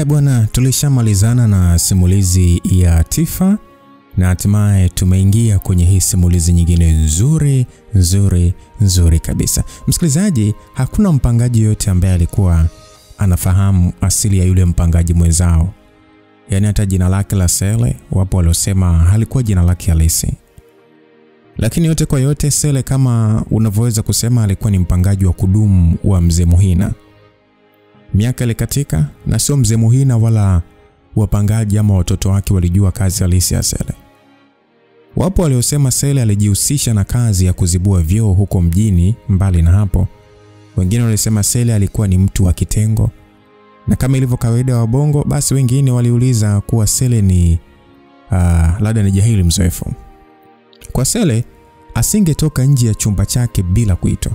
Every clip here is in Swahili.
Haya bwana, tulishamalizana na simulizi ya Tifa na hatimaye tumeingia kwenye hii simulizi nyingine nzuri kabisa. Msikilizaji, hakuna mpangaji yote ambaye alikuwa anafahamu asili ya yule mpangaji mwenzao. Yaani hata jina lake la Sele, wapo waliosema halikuwa jina lake halisi. Lakini yote kwa yote, Sele kama unavyoweza kusema alikuwa ni mpangaji wa kudumu wa Mzee Muhina. Miaka ilikatika na sio Mzee Muhina wala wapangaji ama watoto wake walijua kazi halisi ya Sele. Wapo waliosema Sele alijihusisha na kazi ya kuzibua vyoo huko mjini. Mbali na hapo, wengine walisema Sele alikuwa ni mtu wa kitengo. Na kama ilivyo kawaida wa Bongo, basi wengine waliuliza kuwa Sele ni labda ni jahili mzoefu. Kwa Sele asingetoka nje ya chumba chake bila kuitwa.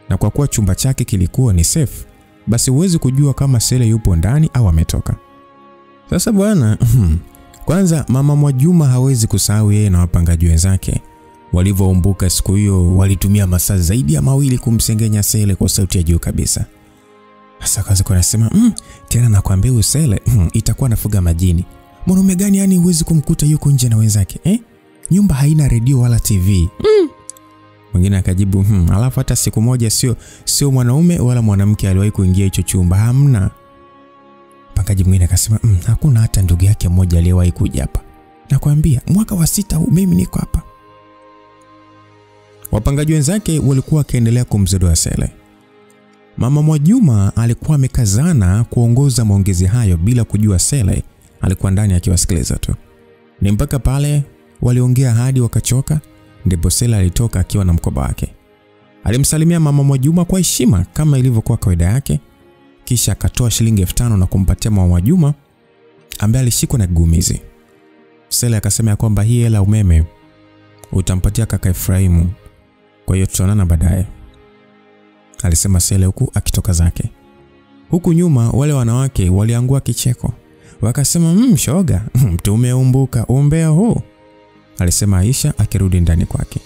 Na kwa kuwa chumba chake kilikuwa ni safe, basi huwezi kujua kama Sele yupo ndani au ametoka. Sasa bwana, kwanza mama Mwajuma hawezi kusahau yeye na wapangaji wenzake walivyoumbuka siku hiyo. Walitumia masaa zaidi ya 2 kumsengenya Sele kwa sauti ya juu kabisa. Sasa kaza kwa nasema, tena nakwambia Sele itakuwa nafuga majini. Mwanaume gani yani huwezi kumkuta yuko nje na wenzake? Nyumba haina redio wala TV. Mwingine akajibu, alafu hata siku moja sio mwanaume wala mwanamke aliwahi kuingia hicho chumba, hamna. Mpangaji mwingine akasema, hakuna hata ndugu yake mmoja aliyewahi kuja hapa. Nakwambia mwaka wa 6 huu mimi niko hapa. Wapangaji wenzake walikuwa wakiendelea kumzodoa Sele. Mama Mwajuma alikuwa amekazana kuongoza maongezi hayo bila kujua Sele alikuwa ndani akiwasikiliza tu. Ni mpaka pale waliongea hadi wakachoka ndipo Sele alitoka akiwa na mkoba wake. Alimsalimia mama Mwajuma kwa heshima kama ilivyokuwa kawaida yake, kisha akatoa shilingi 5,000 na kumpatia mama Mwajuma ambaye alishikwa na gumizi. Sele akasema kwamba hii hela umeme utampatia kaka Efraimu, kwa hiyo tutaonana baadaye, alisema Sele huku akitoka zake. Huku nyuma wale wanawake waliangua kicheko. Wakasema, shoga, tumeumbuka umbea huu, alisema Aisha akirudi ndani kwake.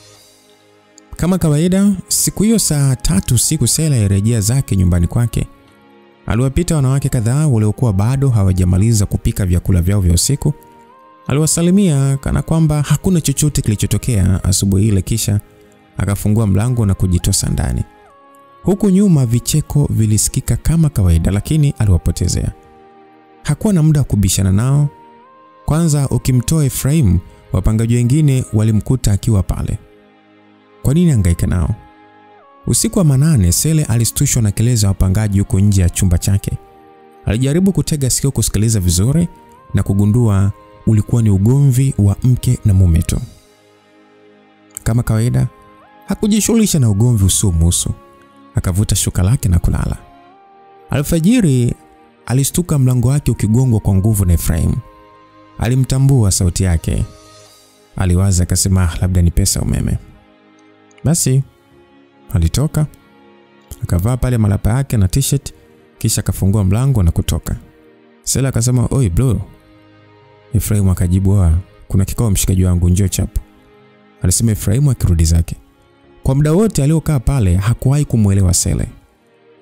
Kama kawaida, siku hiyo saa 3 usiku Sele alirejea zake nyumbani kwake. Aliwapita wanawake kadhaa waliokuwa bado hawajamaliza kupika vyakula vyao vya usiku. Aliwasalimia kana kwamba hakuna chochote kilichotokea asubuhi ile, kisha akafungua mlango na kujitosa ndani. Huku nyuma vicheko vilisikika kama kawaida, lakini aliwapotezea. Hakuwa na muda wa kubishana nao. Kwanza ukimtoa Efraim, wapangaji wengine walimkuta akiwa pale. Kwa nini hangaika nao? Usiku wa manane Sele alistushwa na kelele za wapangaji huko nje ya chumba chake. Alijaribu kutega sikio kusikiliza vizuri na kugundua ulikuwa ni ugomvi wa mke na mume tu. Kama kawaida, hakujishughulisha na ugomvi usiomhusu. Akavuta shuka lake na kulala. Alfajiri alistuka mlango wake ukigongwa kwa nguvu na Efraim. Alimtambua sauti yake. Aliwaza akasema labda ni pesa umeme. Basi alitoka, akavaa pale malapa yake na t-shirt, kisha akafungua mlango na kutoka. Sele akasema, "Oi bro." Efraim akajibu, "Kuna kikao mshikaji wangu, njoo chapo," alisema Efraim akirudi zake. Kwa muda wote aliokaa pale hakuwahi kumuelewa Sele.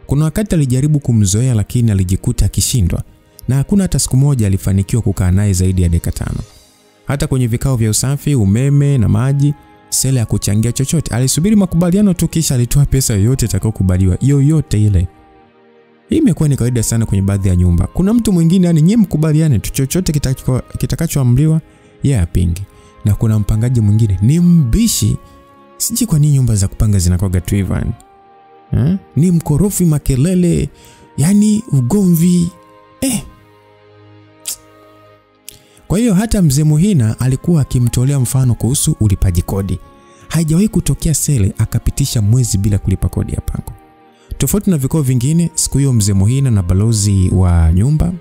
Kuna wakati alijaribu kumzoea lakini alijikuta akishindwa, na hakuna hata siku moja alifanikiwa kukaa naye zaidi ya dakika 5. Hata kwenye vikao vya usafi, umeme na maji, Sele hakuchangia chochote. Alisubiri makubaliano tu, kisha alitoa pesa yoyote itakayokubaliwa, yoyote ile. Hii imekuwa ni kawaida sana kwenye baadhi ya nyumba. Kuna mtu mwingine yani nyie mkubaliane tu, chochote kitakachoamriwa yeye apinge. Na kuna mpangaji mwingine ni mbishi. Siji kwa nini nyumba za kupanga zinakuwa tu hivyo. Ni mkorofi, makelele, yani ugomvi. Kwa hiyo hata Mzee Muhina alikuwa akimtolea mfano kuhusu ulipaji kodi. Haijawahi kutokea Sele akapitisha mwezi bila kulipa kodi ya pango. Tofauti na vikao vingine, siku hiyo Mzee Muhina na balozi wa nyumba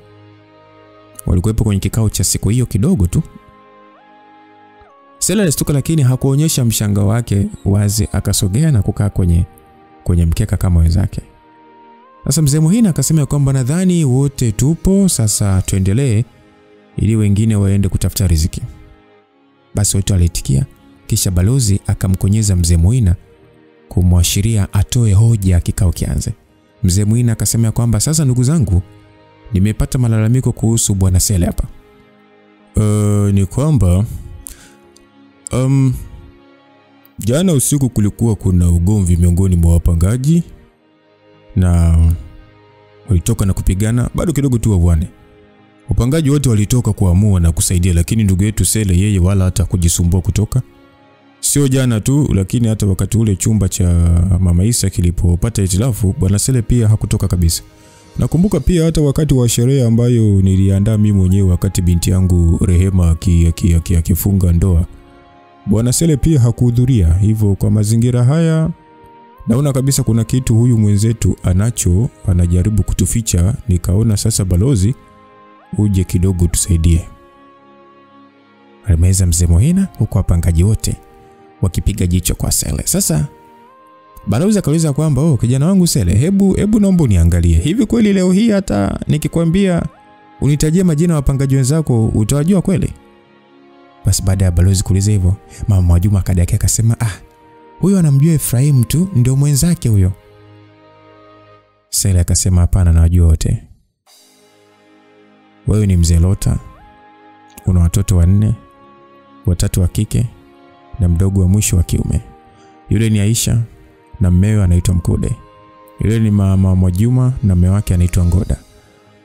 walikuwepo kwenye kikao cha siku hiyo kidogo tu. Sele alistuka lakini hakuonyesha mshangao wake wazi, akasogea na kukaa kwenye mkeka kama wenzake. Sasa Mzee Muhina akasema kwamba nadhani wote tupo, sasa tuendelee ili wengine waende kutafuta riziki. Basi wote walitikia, kisha balozi akamkonyeza Mzee Muhina kumwashiria atoe hoja kikao kianze. Mzee Muhina akasema kwamba sasa ndugu zangu, nimepata malalamiko kuhusu bwana Sele hapa. Ni kwamba jana usiku kulikuwa kuna ugomvi miongoni mwa wapangaji na walitoka na kupigana, bado kidogo tu waone. Wapangaji wote walitoka kuamua na kusaidia, lakini ndugu yetu Sele yeye wala hata kujisumbua kutoka. Sio jana tu, lakini hata wakati ule chumba cha Mama Isa kilipopata hitilafu, bwana Sele pia hakutoka kabisa. Nakumbuka pia hata wakati wa sherehe ambayo niliandaa mimi mwenyewe wakati binti yangu Rehema akifunga ndoa, bwana Sele pia hakuhudhuria. Hivyo kwa mazingira haya naona kabisa kuna kitu huyu mwenzetu anajaribu kutuficha. Nikaona sasa balozi uje kidogo tusaidie. Alimeza mzee Muhina huko wapangaji wote wakipiga jicho kwa Sele. Sasa balozi akauliza kwamba kijana wangu Sele, hebu naomba uniangalie. Hivi kweli leo hii hata nikikwambia unitajie majina ya wapangaji wenzako utawajua kweli? Basi baada ya balozi kuuliza hivyo, Mama Mwajuma akadaka akasema, huyo anamjua Efraim tu, ndio mwenzake huyo. Sele akasema, hapana, nawajua wote. Wewe ni mzee Lota, una watoto 4, 3 wa kike na mdogo wa mwisho wa kiume. Yule ni Aisha na mmewe anaitwa Mkude. Yule ni Mama Mwajuma na mume wake anaitwa Ngoda.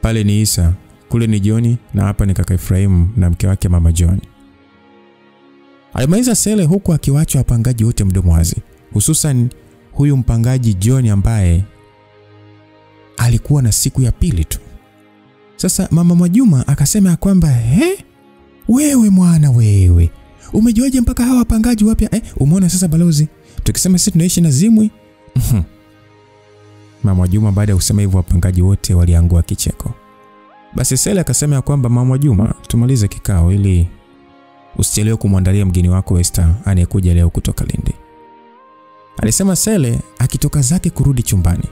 Pale ni Isa, kule ni Joni, na hapa ni kaka Efraim na mke wake Mama John. Alimaliza Sele huku akiwacha wapangaji wote mdomo wazi, hususan huyu mpangaji John ambaye alikuwa na siku ya pili tu. Sasa Mama Mwajuma akasema kwamba wewe mwana wewe, umejuaje mpaka hawa wapangaji wapya? Umeona sasa balozi, tukisema sisi tunaishi na Zimwi. Mama Mwajuma baada ya kusema hivyo wapangaji wote waliangua kicheko. Basi Sele akasema kwamba Mama Mwajuma, tumalize kikao ili usichelewe kumwandalia mgeni wako Esther anayekuja leo kutoka Lindi. Alisema Sele akitoka zake kurudi chumbani.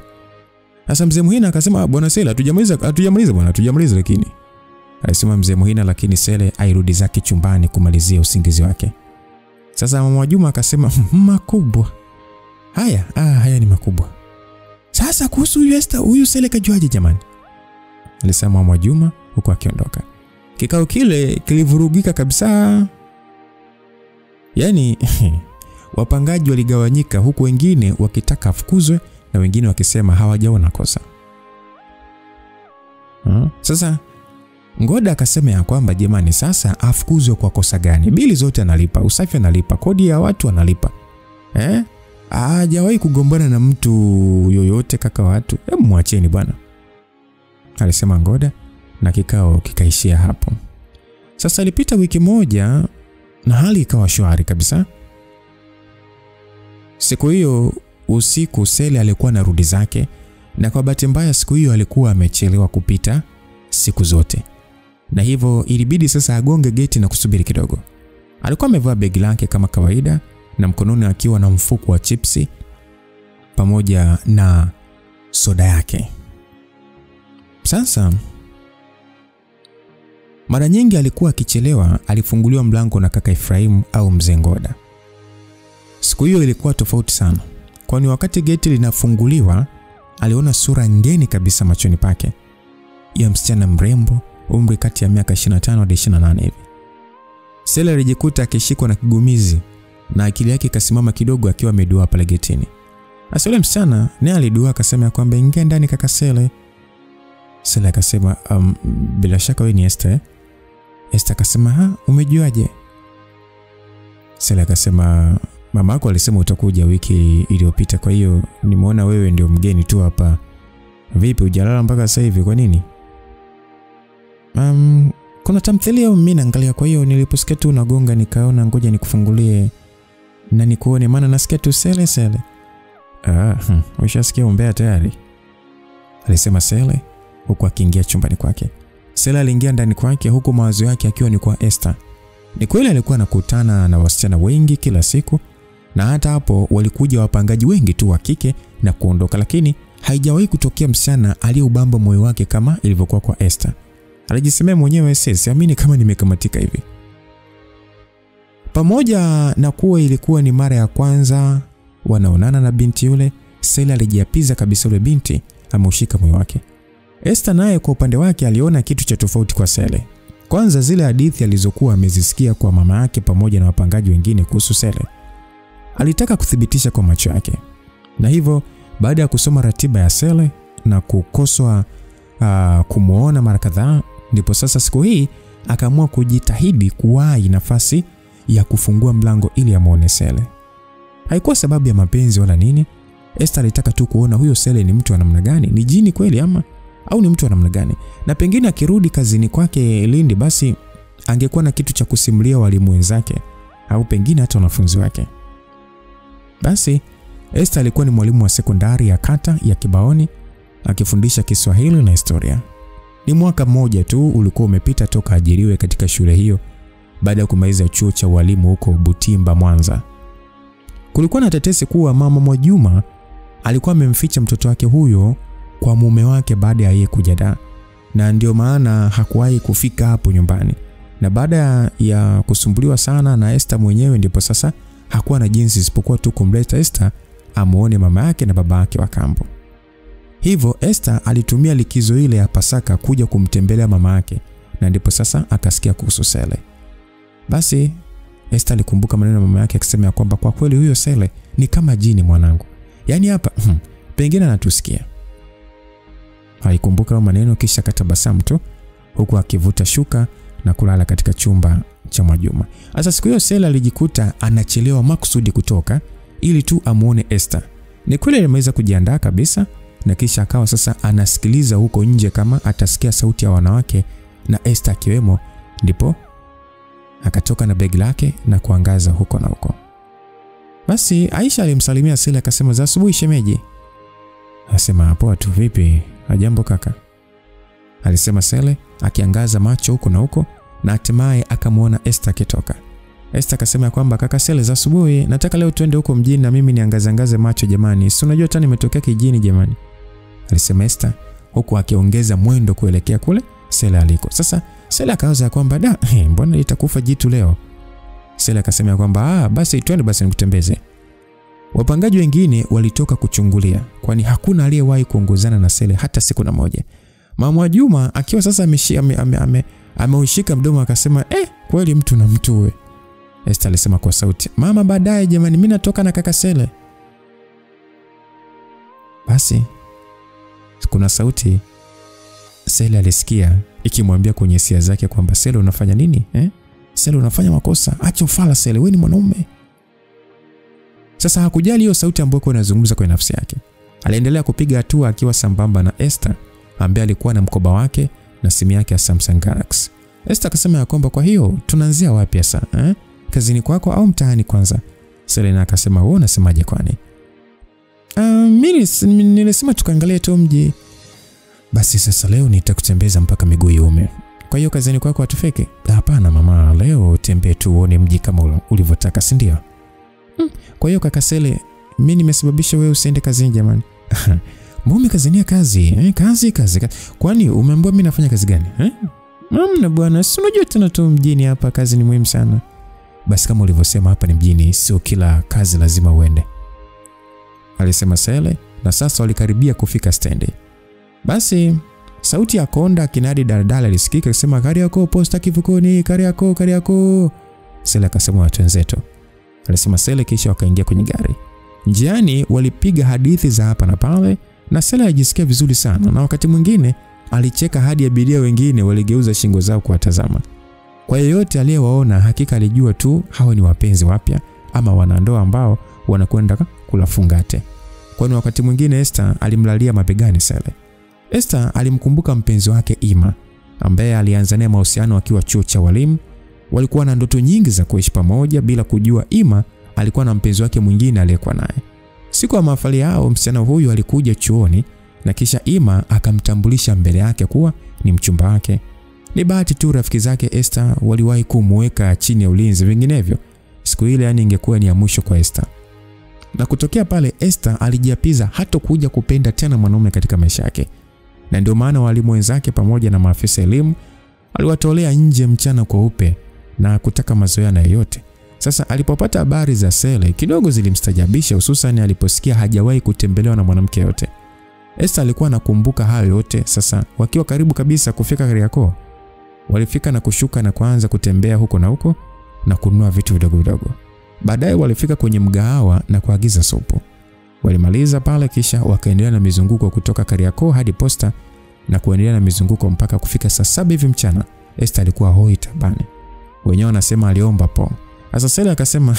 Sasa mzee Muhina akasema, bwana Sele, hatujamaliza bwana, hatujamaliza lakini. Alisema mzee Muhina, lakini Sele airudi zake chumbani kumalizia usingizi wake. Sasa Mama Mwajuma akasema, makubwa. Haya ni makubwa. Sasa kuhusu Esther, huyu Sele kajuaje jamani? Alisema Mama Mwajuma huko akiondoka. Kikao kile kilivurugika kabisa. Yaani wapangaji waligawanyika, huku wengine wakitaka afukuzwe na wengine wakisema hawajaona kosa. Sasa Ngoda akasema kwamba jamani, sasa afukuzwe kwa kosa gani? Bili zote analipa, usafi analipa, kodi ya watu analipa. Hajawahi kugombana na mtu yoyote kaka watu. Mwacheni bwana, alisema Ngoda, na kikao kikaishia hapo. Sasa ilipita wiki moja na hali ikawa shwari kabisa. Siku hiyo usiku Sele alikuwa anarudi zake, na kwa bahati mbaya siku hiyo alikuwa amechelewa kupita siku zote. Na hivyo ilibidi sasa agonge geti na kusubiri kidogo. Alikuwa amevaa begi lake kama kawaida na mkononi akiwa na mfuko wa chipsi pamoja na soda yake. Sasa mara nyingi alikuwa akichelewa, alifunguliwa mlango na kaka Efraim au mzee Ngoda. Siku hiyo ilikuwa tofauti sana, kwani wakati geti linafunguliwa aliona sura ngeni kabisa machoni pake ya msichana mrembo, umri kati ya miaka 25 hadi 28 hivi. Sele alijikuta akishikwa na kigumizi na akili yake ikasimama kidogo akiwa amedua pale getini. Asile msichana naye alidua akasema kwamba ingia ndani kaka Sele. Sele akasema bila shaka wewe ni Esther. Esther akasema umejuaje? Sele akasema mamako alisema utakuja wiki iliyopita, kwa hiyo nimeona wewe ndio mgeni tu hapa. Vipi hujalala mpaka sasa hivi, kwa nini? Kuna tamthilia mimi naangalia, kwa hiyo niliposikia tu unagonga nikaona ngoja nikufungulie na nikuone, maana nasikia tu Sele. Ushasikia umbea tayari, alisema Sele huku akiingia chumbani kwake. Sele aliingia ndani kwake huku mawazo yake akiwa ni kwa Esther. Ni kweli alikuwa anakutana na wasichana wengi kila siku, na hata hapo walikuja wapangaji wengi tu wa kike na kuondoka, lakini haijawahi kutokea msichana aliyeubamba moyo wake kama ilivyokuwa kwa Esther. Alijisemea mwenyewe, siamini kama nimekamatika hivi. Pamoja na kuwa ilikuwa ni mara ya kwanza wanaonana na binti yule, Sele alijiapiza kabisa yule binti ameushika moyo wake. Esther naye kwa upande wake aliona kitu cha tofauti kwa Sele. Kwanza zile hadithi alizokuwa amezisikia kwa mama yake pamoja na wapangaji wengine kuhusu Sele, alitaka kuthibitisha kwa macho yake. Na hivyo baada ya kusoma ratiba ya Sele na kukoswa kumuona mara kadhaa, ndipo sasa siku hii akaamua kujitahidi kuwahi nafasi ya kufungua mlango ili amuone Sele. Haikuwa sababu ya mapenzi wala nini. Esther alitaka tu kuona huyo Sele ni mtu wa namna gani, ni jini kweli au ni mtu wa namna gani, na pengine akirudi kazini kwake Lindi basi angekuwa na kitu cha kusimulia walimu wenzake au pengine hata wanafunzi wake. Basi Esther alikuwa ni mwalimu wa sekondari ya kata ya Kibaoni akifundisha Kiswahili na historia. Ni mwaka mmoja tu ulikuwa umepita toka ajiriwe katika shule hiyo baada ya kumaliza chuo cha walimu huko Butimba, Mwanza. Kulikuwa na tetesi kuwa mama Mwajuma alikuwa amemficha mtoto wake huyo kwa mume wake baada ya yeye kuja Dar, na ndio maana hakuwahi kufika hapo nyumbani. Na baada ya kusumbuliwa sana na Esther mwenyewe, ndipo sasa hakuwa na jinsi isipokuwa tu kumleta Esther amuone mama yake na baba yake wa kambo. Hivyo Esther alitumia likizo ile ya Pasaka kuja kumtembelea mama yake, na ndipo sasa akasikia kuhusu Sele. Basi Esther alikumbuka maneno ya mama yake akisema kwamba kwa kweli huyo Sele ni kama jini mwanangu. Yaani hapa pengine anatusikia. Alikumbuka maneno kisha katabasamu tu huku akivuta shuka na kulala katika chumba cha Mwajuma. Sasa siku hiyo Sele alijikuta anachelewa makusudi kutoka ili tu amuone Esther. Ni kweli alimaliza kujiandaa kabisa, na kisha akawa sasa anasikiliza huko nje kama atasikia sauti ya wanawake na Esther akiwemo, ndipo akatoka na begi lake na kuangaza huko na huko. Basi Aisha alimsalimia Sele akasema, za asubuhi shemeji. Asema poa tu, vipi? Hajambo kaka, alisema Sele akiangaza macho huko na huko, na hatimaye akamuona Esther akitoka. Esther akasema kwamba kaka Sele, za asubuhi, nataka leo twende huko mjini na mimi niangaze macho jamani. Si unajua tani nimetokea kijini jamani, alisema Esther huku akiongeza mwendo kuelekea kule Sele aliko. Sasa Sele akaanza kwamba mbona litakufa jitu leo. Sele akasema kwamba basi twende basi nikutembeze. Wapangaji wengine walitoka kuchungulia, kwani hakuna aliyewahi kuongozana na Sele hata siku na moja. Mama Juma akiwa sasa ameushika mdomo akasema, kweli mtu na mtuwe. Esther alisema kwa sauti, mama baadaye jamani, mimi natoka na kaka Sele. Basi kuna sauti Sele alisikia ikimwambia kwenye hisia zake kwamba Sele unafanya nini? Sele unafanya makosa, acha ufala Sele, wewe ni mwanaume. Sasa hakujali hiyo sauti ambayo inazungumza kwa nafsi yake. Aliendelea kupiga hatua akiwa sambamba na Esther ambaye alikuwa na mkoba wake na simu yake ya Samsung Galaxy. Esther akasema kwamba kwa hiyo tunaanzia wapi sasa? Kazini kwako au mtaani kwanza? Sele akasema wewe unasemaje kwani? Mimi nilisema tukaangalie tu mji. Basi sasa leo nitakutembeza mpaka miguu iume. Kwa hiyo kazini kwako atufeke? Hapana mama, leo tembee tu uone mji kama ulivyotaka, si ndio? Kwa hiyo kaka Sele, mimi nimesababisha wewe usiende kazini jamani. Mbona kazini ya kazi? Kazi. Kwani umeambiwa mimi nafanya kazi gani? Mama bwana, si unajua tena tu mjini hapa kazi ni muhimu sana. Basi kama ulivyosema hapa ni mjini, sio kila kazi lazima uende, alisema Sele, na sasa walikaribia kufika stendi. Basi sauti ya konda kinadi daladala ilisikika ikisema Kariakoo posta kivukoni, Kariakoo. Sele akasema watu wenzetu, alisema Sele, kisha wakaingia kwenye gari. Njiani walipiga hadithi za hapa na pale, na Sele alijisikia vizuri sana, na wakati mwingine alicheka hadi abiria wengine waligeuza shingo zao kuwatazama. Kwa yeyote aliyewaona hakika alijua tu hawa ni wapenzi wapya ama wanandoa ambao wanakwenda kula fungate. Kwani wakati mwingine Esther alimlalia mabegani Sele. Esther alimkumbuka mpenzi wake Ima ambaye alianza naye mahusiano akiwa chuo cha walimu. Walikuwa na ndoto nyingi za kuishi pamoja bila kujua Ima alikuwa na mpenzi wake mwingine aliyekuwa naye. Siku ya mahafali yao msichana huyu alikuja chuoni na kisha Ima akamtambulisha mbele yake kuwa ni mchumba wake. Ni bahati tu rafiki zake Esther waliwahi kumweka chini ya ulinzi, vinginevyo siku ile ingekuwa ni ya mwisho kwa Esther. Na kutokea pale Esther alijiapiza hata kuja kupenda tena mwanaume katika maisha yake. Na ndio maana walimu wenzake pamoja na maafisa elimu aliwatolea nje mchana kweupe na kutaka mazoea na yote. Sasa alipopata habari za Sele kidogo zilimstajabisha, hususan aliposikia hajawahi kutembelewa na mwanamke yote. Esther alikuwa anakumbuka hayo yote. Sasa wakiwa karibu kabisa kufika Kariakoo, walifika na kushuka na kuanza kutembea huko na huko na kununua vitu vidogo vidogo. Baadaye walifika kwenye mgahawa na kuagiza supu. Walimaliza pale kisha wakaendelea na mizunguko kutoka Kariakoo hadi Posta na kuendelea na mizunguko mpaka kufika saa 7 hivi mchana. Esther alikuwa hoi tabani. Wenyewe wanasema aliomba po. Sasa Sele akasema,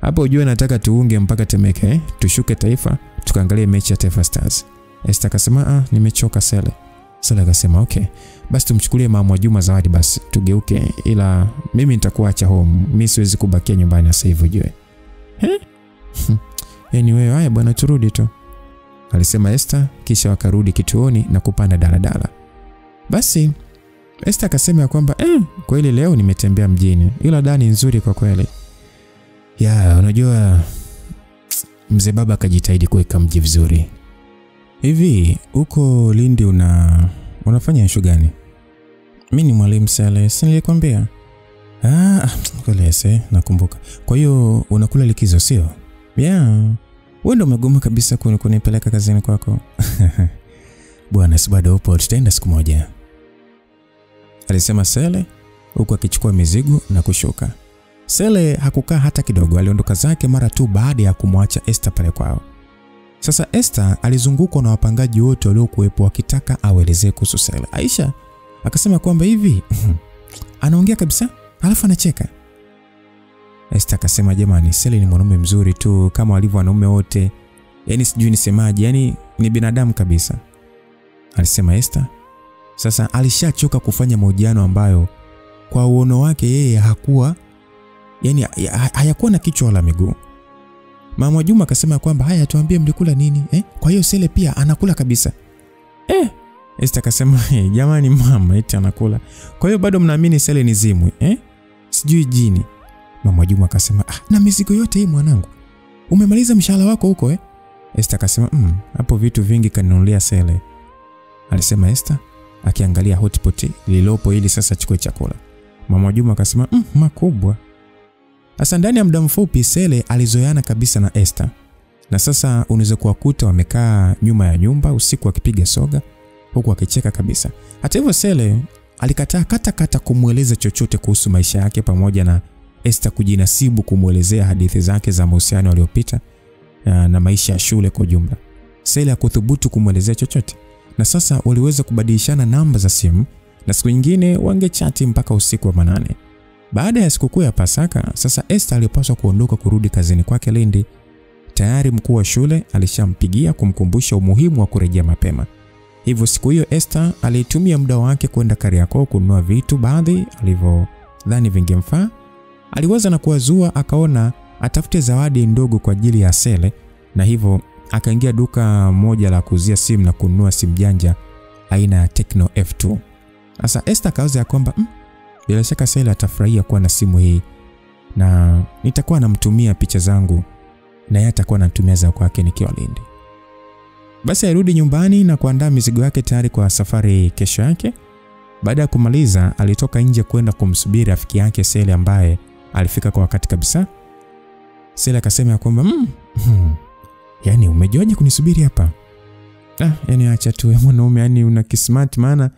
hapo ujue nataka tuunge mpaka Temeke, tushuke Taifa, tukaangalie mechi ya Taifa Stars. Esther akasema, nimechoka Sele. Sele akasema, okay, basi tumchukulie Mama Juma zawadi basi, tugeuke, ila mimi nitakuacha home. Mimi siwezi kubakia nyumbani sasa hivi ujue. Yaani wewe haya bwana turudi tu, alisema Esther, kisha wakarudi kituoni na kupanda daladala. Basi Esther akasema kwamba kweli leo nimetembea mjini, ila dani nzuri kwa kweli. Ya, unajua mzee baba akajitahidi kuweka mji vizuri. Hivi uko Lindi unafanya shughuli gani? Mimi ni mwalimu Sele, si nilikwambia? Kweli nakumbuka. Kwa hiyo unakula likizo sio? Yeah. Wewe ndio umegoma kabisa kunipeleka kazini kwako. Bwana si bado upo, tutaenda siku moja, alisema Sele huku akichukua mizigo na kushuka. Sele hakukaa hata kidogo, aliondoka zake mara tu baada ya kumwacha Esther pale kwao. Sasa Esther alizungukwa na wapangaji wote waliokuepo wakitaka awaelezee kuhusu Sele. Aisha akasema kwamba hivi anaongea kabisa alafu anacheka. Esther akasema jamani, Sele ni mwanaume mzuri tu kama walivyo wanaume wote. Yaani sijui nisemaje, yani ni binadamu kabisa, alisema Esther. Sasa alishachoka kufanya mahojiano ambayo kwa uono wake yeye hayakuwa na kichwa wala miguu. Mama Juma akasema kwamba haya tuambie mlikula nini? Kwa hiyo Sele pia anakula kabisa. Esther akasema jamani mama, eti anakula. Kwa hiyo bado mnaamini Sele ni zimwi? Sijui jini. Mama Juma akasema na mizigo yote hii mwanangu, umemaliza mshahara wako huko? Esther akasema hapo vitu vingi kaninunulia Sele, alisema Esther akiangalia hotpot lililopo ili sasa chukue chakula. Mama Juma akasema makubwa. Sasa ndani ya muda mfupi Sele alizoeana kabisa na Esther. Na sasa unaweza kuwakuta wamekaa nyuma ya nyumba usiku wakipiga soga huku wakicheka kabisa. Hata hivyo Sele alikataa kata kumueleza chochote kuhusu maisha yake pamoja na Esther kujinasibu kumuelezea hadithi zake za mahusiano aliyopita na maisha ya shule kwa jumla. Sele hakuthubutu kumuelezea chochote. Na sasa waliweza kubadilishana namba za simu na siku nyingine wangechati mpaka usiku wa manane. Baada ya sikukuu ya Pasaka, sasa Esther alipaswa kuondoka kurudi kazini kwake Lindi. Tayari mkuu wa shule alishampigia kumkumbusha umuhimu wa kurejea mapema. Hivyo siku hiyo Esther alitumia muda wake kwenda Kariakoo kununua vitu baadhi alivyodhani vingemfaa. Aliwaza na kuwazua akaona atafute zawadi ndogo kwa ajili ya Sele, na hivyo akaingia duka moja la kuuzia simu na kununua simu janja aina ya Tecno F2. Sasa Esther kawaza ya kwamba bila shaka Sele atafurahia kuwa na simu hii na nitakuwa namtumia picha zangu na yeye atakuwa anatumia za kwake nikiwa Lindi. Basi alirudi nyumbani na kuandaa mizigo yake tayari kwa safari kesho yake. Baada ya kumaliza alitoka nje kwenda kumsubiri rafiki yake Sele ambaye alifika kwa wakati kabisa. Sele akasema kwamba yaani umejuaje kunisubiri hapa? Yaani acha tu wewe mwanaume, yaani una kismart, maana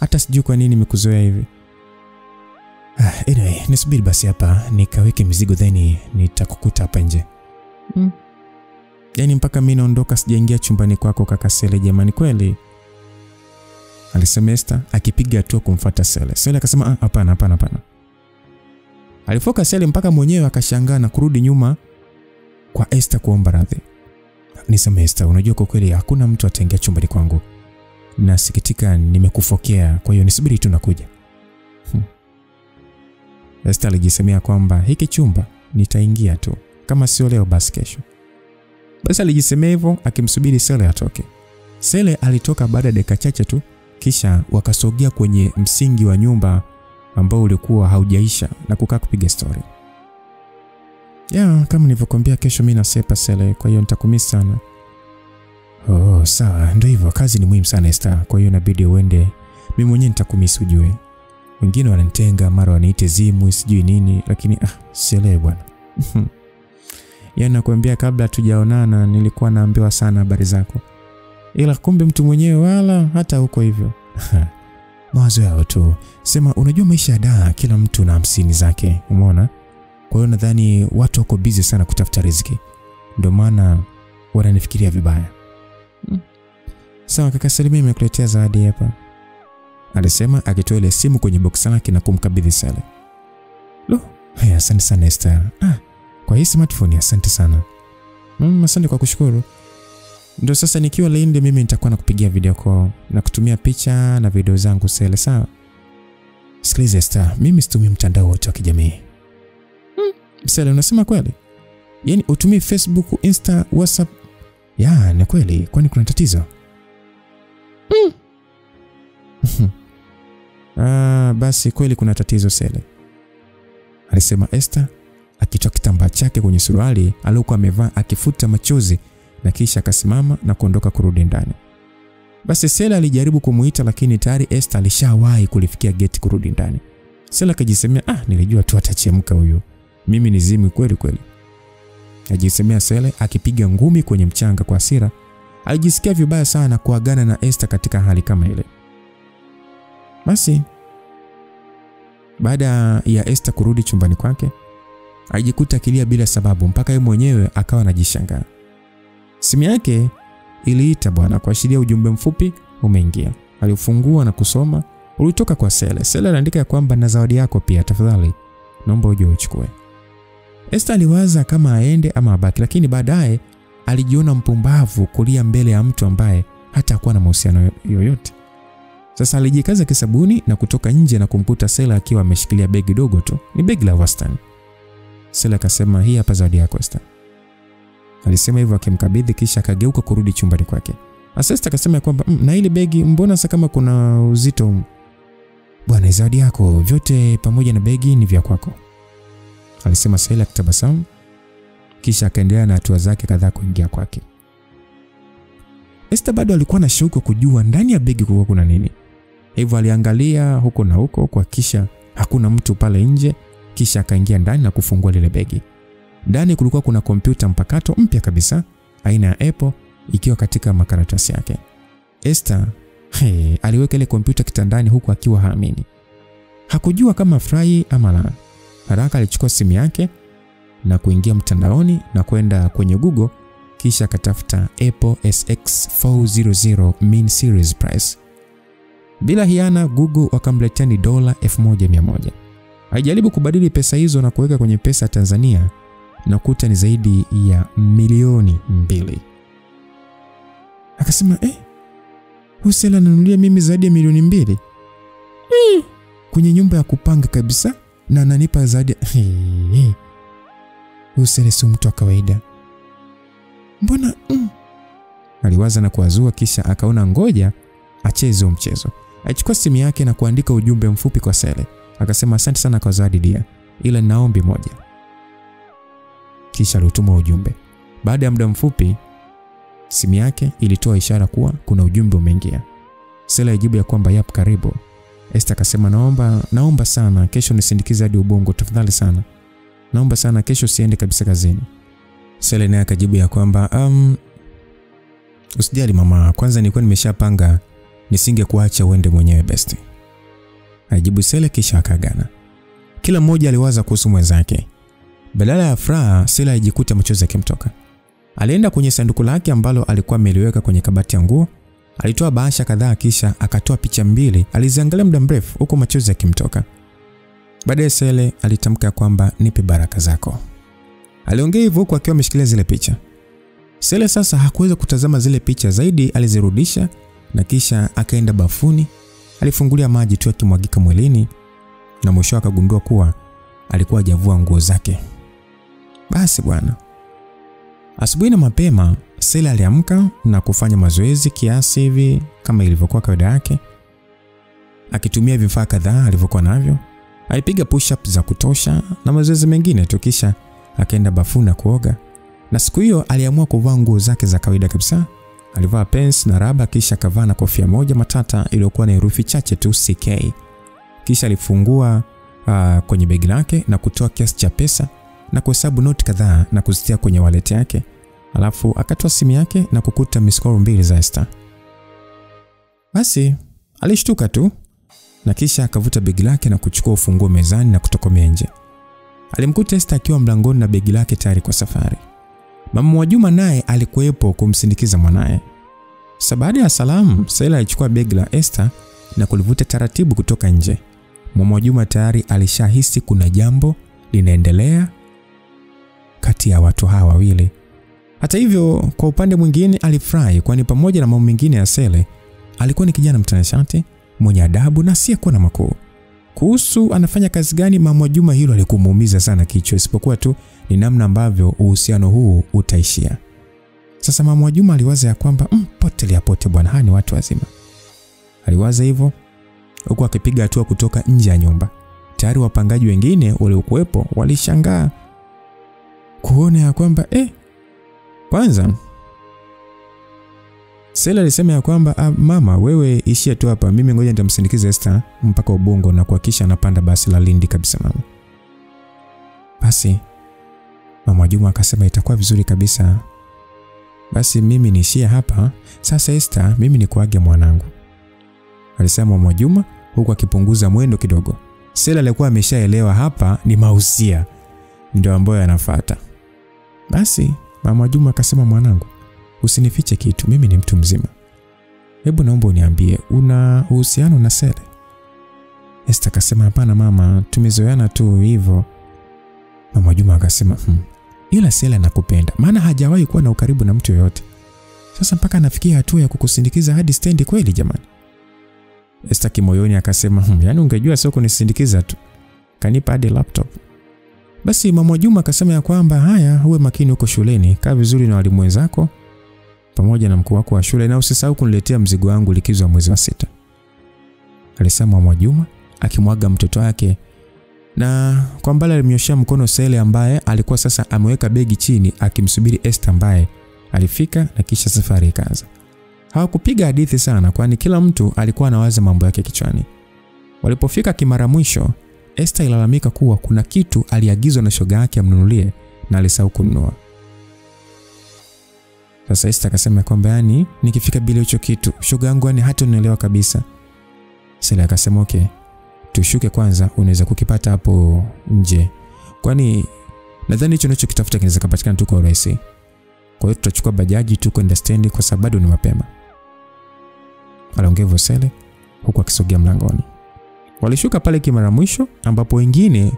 hata sijui kwa nini nimekuzoea hivi. Anyway, nisubiri basi hapa nikaweke mizigo then nitakukuta hapa nje. Yaani mpaka mimi naondoka sijaingia chumbani kwako kaka Sele jamani kweli? Alisema Esther akipiga hatua kumfuata Sele. Sele akasema hapana. Alifoka Sele mpaka mwenyewe akashangaa na kurudi nyuma kwa Esther kuomba radhi. Nisema Esther, unajua kwa kweli hakuna mtu ataingia chumbani kwangu. Nasikitika nimekufokea, kwa hiyo nisubiri tu nakuja. Esther alijisemea kwamba hiki chumba nitaingia tu, kama sio leo basi kesho. Basi alijisemea hivyo akimsubiri Sele atoke. Sele alitoka baada ya dakika chache tu, kisha wakasogea kwenye msingi wa nyumba ambao ulikuwa haujaisha na kukaa kupiga story. Kama nilivyokuambia kesho mimi nasepa Sele, kwa hiyo nitakumisi sana. Sawa, ndio hivyo, kazi ni muhimu sana Esther, kwa hiyo inabidi uende. Mimi mwenyewe nitakumisi ujue. Wengine wananitenga, mara waniite zimu, sijui nini, lakini Sele bwana. Nakwambia kabla tujaonana nilikuwa naambiwa sana habari zako. ila kumbe mtu mwenyewe wala hata huko hivyo. Mawazo yao tu. Sema unajua maisha ya daa kila mtu na 50 zake, umeona? Kwa hiyo nadhani watu wako busy sana kutafuta riziki. Ndio maana wananifikiria vibaya. Sawa kaka Salimia, nimekuletea zawadi hapa, alisema akitoa ile simu kwenye box lake na kumkabidhi Sele. Lo, haya asante sana Esther. Kwa hii smartphone asante sana. Asante kwa kushukuru. Ndio sasa nikiwa Lindi mimi nitakuwa nakupigia video call na kutumia picha na video zangu Sele, sawa? Sikiliza Esther, mimi situmii mtandao wote wa kijamii. Sele, unasema kweli? Yaani utumii Facebook, Insta, WhatsApp? Ya, ni kweli, kwani kuna tatizo? Basi kweli kuna tatizo Sele, alisema Esther akitoa kitambaa chake kwenye suruali aliyokuwa amevaa akifuta machozi, na kisha akasimama na kuondoka kurudi ndani. Basi Sele alijaribu kumuita lakini tayari Esther alishawahi kulifikia geti kurudi ndani. Sele akajisemea, nilijua tu atachemka huyu. Mimi ni zimu kweli kweli. Ajisemea Sele akipiga ngumi kwenye mchanga kwa hasira. Alijisikia vibaya sana kuagana na Esther katika hali kama ile. Basi baada ya Esther kurudi chumbani kwake, alijikuta akilia bila sababu mpaka yeye mwenyewe akawa anajishangaa. Simu yake iliita bwana kuashiria ujumbe mfupi umeingia. Alifungua na kusoma, ulitoka kwa Sele. Sele anaandika kwamba na zawadi yako pia, tafadhali naomba uje uchukue. Esther aliwaza kama aende ama abaki, lakini baadaye alijiona mpumbavu kulia mbele ya mtu ambaye hata hakuwa na mahusiano yoyote. Sasa alijikaza kisabuni na kutoka nje na kumkuta Sele akiwa ameshikilia begi dogo tu. Ni begi la wastani. Sele akasema, hii hapa zawadi yako Esther. Alisema hivyo akimkabidhi, kisha akageuka kurudi chumbani kwake. Esther akasema kwamba na ile begi mbona sasa kama kuna uzito? Bwana, zawadi yako vyote pamoja na begi ni vya kwako, alisema Sele akitabasamu, kisha akaendelea na hatua zake kadhaa kuingia kwake. Esther bado alikuwa na shauku kujua ndani ya begi kulikuwa kuna nini. Hivyo aliangalia huko na huko kuhakikisha hakuna mtu pale nje, kisha akaingia ndani na kufungua lile begi. Ndani kulikuwa kuna kompyuta mpakato mpya kabisa aina ya Apple ikiwa katika makaratasi yake. Esther aliweka ile kompyuta kitandani huku akiwa haamini. Hakujua kama furahi ama la. Haraka alichukua simu yake na kuingia mtandaoni na kwenda kwenye Google, kisha akatafuta Apple SX400 Min Series price. Bila hiana Google wakamletea ni $1100. Alijaribu kubadili pesa hizo na kuweka kwenye pesa Tanzania na kuta ni zaidi ya 2,000,000. Akasema, Sele ananunulia mimi zaidi ya 2,000,000? Kwenye nyumba ya kupanga kabisa na ananipa zaidi. Sele si mtu wa kawaida. Mbona aliwaza na kuazua, kisha akaona ngoja acheze mchezo. Alichukua simu yake na kuandika ujumbe mfupi kwa Sele. Akasema, asante sana kwa zawadi dia, ila naombi moja. Kisha alituma ujumbe. Baada ya muda mfupi simu yake ilitoa ishara kuwa kuna ujumbe umeingia. Sele alijibu ya kwamba yap, karibu. Esther akasema, naomba sana kesho nisindikize hadi Ubungo tafadhali sana. Naomba sana kesho siende kabisa kazini. Sele naye akajibu ya kwamba usijali mama, kwanza nilikuwa nimeshapanga nisingekuacha uende mwenyewe besti. Alijibu Sele kisha akagana. Kila mmoja aliwaza kuhusu mwenzake. Badala ya furaha, Sele alijikuta machozi yakimtoka. Alienda kwenye sanduku lake ambalo alikuwa ameliweka kwenye kabati ya nguo. Alitoa bahasha kadhaa kisha akatoa picha 2. Aliziangalia muda mrefu huko machozi yakimtoka. Baadaye Sele alitamka kwamba nipe baraka zako. Aliongea hivyo huko akiwa ameshikilia zile picha. Sele sasa hakuweza kutazama zile picha zaidi, alizirudisha na kisha akaenda bafuni. Alifungulia maji tu yakimwagika mwilini na mwisho akagundua kuwa alikuwa hajavua nguo zake. Basi bwana. Asubuhi na mapema Sele aliamka na kufanya mazoezi kiasi hivi kama ilivyokuwa kawaida yake, akitumia vifaa kadhaa alivyokuwa navyo. Alipiga push-up za kutosha na mazoezi mengine tu, kisha akaenda bafuni kuoga. Na siku hiyo aliamua kuvaa nguo zake za kawaida kabisa. Alivaa pants na raba, kisha akavaa na kofia moja matata iliyokuwa na herufi chache tu CK. Kisha alifungua kwenye begi lake na kutoa kiasi cha pesa na kuhesabu noti kadhaa na kuzitia kwenye wallet yake. Alafu akatoa simu yake na kukuta miss call 2 za Esther. Basi alishtuka tu na kisha akavuta begi lake na kuchukua ufunguo mezani na kutokomea nje. Alimkuta Esther akiwa mlangoni na begi lake tayari kwa safari. Mama Mwajuma naye alikuwepo kumsindikiza mwanae. Sasa baada ya salamu, Sela alichukua begi la Esther na kulivuta taratibu kutoka nje. Mama Mwajuma tayari alishahisi kuna jambo linaendelea kati ya watu hawa wawili. Hata hivyo, kwa upande mwingine alifurahi, kwani pamoja na mambo mengine ya Sele, alikuwa ni kijana mtanashati, mwenye adabu na asiyekuwa na makuu. Kuhusu anafanya kazi gani, Mama Mwajuma hilo alikumuumiza sana kichwa, isipokuwa tu ni namna ambavyo uhusiano huu utaishia. Sasa Mama Mwajuma aliwaza ya kwamba potelea pote bwana, hani watu wazima. Aliwaza hivyo huku akipiga hatua kutoka nje ya nyumba. Tayari wapangaji wengine waliokuwepo walishangaa kuona ya kwamba kwanza Sela alisema ya kwamba mama, wewe ishia tu hapa, mimi ngoja nitamsindikiza Esther mpaka Ubungo na kuhakikisha anapanda basi la Lindi kabisa mama. Basi Mama Mwajuma akasema itakuwa vizuri kabisa. Basi mimi niishie hapa. Sasa Esther, mimi nikuage mwanangu, alisema Mama Mwajuma huku akipunguza mwendo kidogo. Sela alikuwa ameshaelewa hapa ni mahusia ndio ambayo yanafuata. Basi Mama Mwajuma akasema, mwanangu, usinifiche kitu, mimi ni mtu mzima. Hebu naomba uniambie, una uhusiano na Sele? Esther akasema, hapana mama, tumezoeana tu hivyo. Mama Mwajuma akasema, ila Sele anakupenda, maana hajawahi kuwa na ukaribu na mtu yoyote. Sasa mpaka anafikia hatua ya kukusindikiza hadi stendi kweli jamani? Esther kimoyoni akasema, yani ungejua sio kunisindikiza tu, kanipa hadi laptop. Basi Mama Mwajuma akasema ya kwamba haya, uwe makini huko shuleni, kaa vizuri na walimu wenzako pamoja na mkuu wako wa shule, na usisahau kuniletea mzigo wangu likizo ya mwezi wa 6. Alisema Mama Mwajuma akimwaga mtoto wake, na kwa mbali alimnyoshia mkono Sele ambaye alikuwa sasa ameweka begi chini akimsubiri Esther ambaye alifika, na kisha safari ikaanza. Hawakupiga hadithi sana, kwani kila mtu alikuwa anawaza mambo yake kichwani. Walipofika Kimara mwisho, Esther ilalamika kuwa kuna kitu aliagizwa na shoga yake amnunulie na alisahau kununua. Sasa Esther akasema kwamba yani nikifika bila hicho kitu shoga yangu yani hata unielewa kabisa. Sele akasema okay, tushuke kwanza, unaweza kukipata hapo nje, kwani nadhani hicho unachokitafuta kinaweza kupatikana tu kwa urahisi. Kwa hiyo tutachukua bajaji tu kwenda stendi kwa sababu bado ni mapema. Aliongea Sele huku akisogea mlangoni. Walishuka pale Kimara mwisho ambapo wengine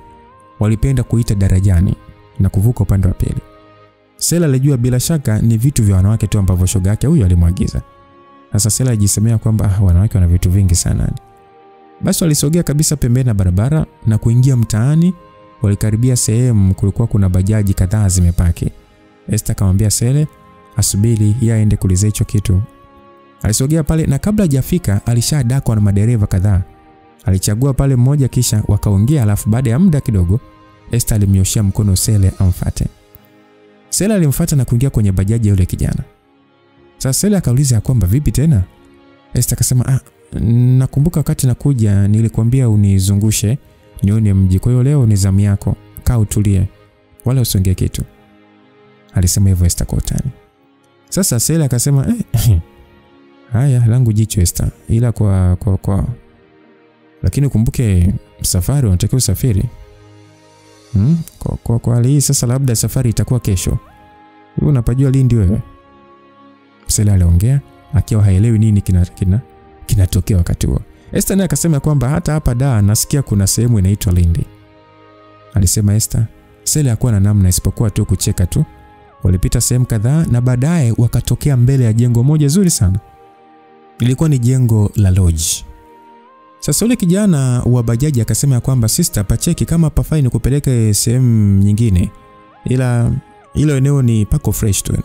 walipenda kuita darajani na kuvuka upande wa pili. Sela alijua bila shaka ni vitu vya wanawake tu ambavyo shoga yake huyo alimwagiza. Sasa Sela ajisemea kwamba wanawake wana vitu vingi sana. Basi walisogea kabisa pembeni na barabara na kuingia mtaani. Walikaribia sehemu kulikuwa kuna bajaji kadhaa zimepaki. Esther akamwambia Sele asubiri yeye aende kuliza hicho kitu. Alisogea pale na kabla hajafika alishadakwa na madereva kadhaa. Alichagua pale mmoja kisha wakaongea, alafu baada ya muda kidogo Esther alimnyoshia mkono Sele amfuate. Sele alimfuata na kuingia kwenye bajaji yule kijana. Sasa Sele akauliza ya kwamba vipi tena? Esther akasema nakumbuka wakati nakuja nilikwambia unizungushe nione mji, kwa hiyo leo ni zamu yako, kaa utulie wala usiongee kitu. Alisema hivyo Esther kwa utani. Sasa Sele akasema haya langu jicho Esther, ila kwa lakini kumbuke safari unatakiwa usafiri. Kwa hali hii sasa labda safari itakuwa kesho. Wewe unapajua Lindi wewe? Sele aliongea akiwa haelewi nini kinatokea wakati huo. Esther naye akasema kwamba hata hapa nasikia kuna sehemu inaitwa Lindi. Alisema Esther. Sele hakuwa na namna isipokuwa tu kucheka tu. Walipita sehemu kadhaa na baadaye wakatokea mbele ya jengo moja zuri sana. Ilikuwa ni jengo la lodge. Sasa yule kijana wa bajaji akasema kwamba sister, pacheki kama pafai ni kupeleke sehemu nyingine, ila hilo eneo ni pako fresh tu.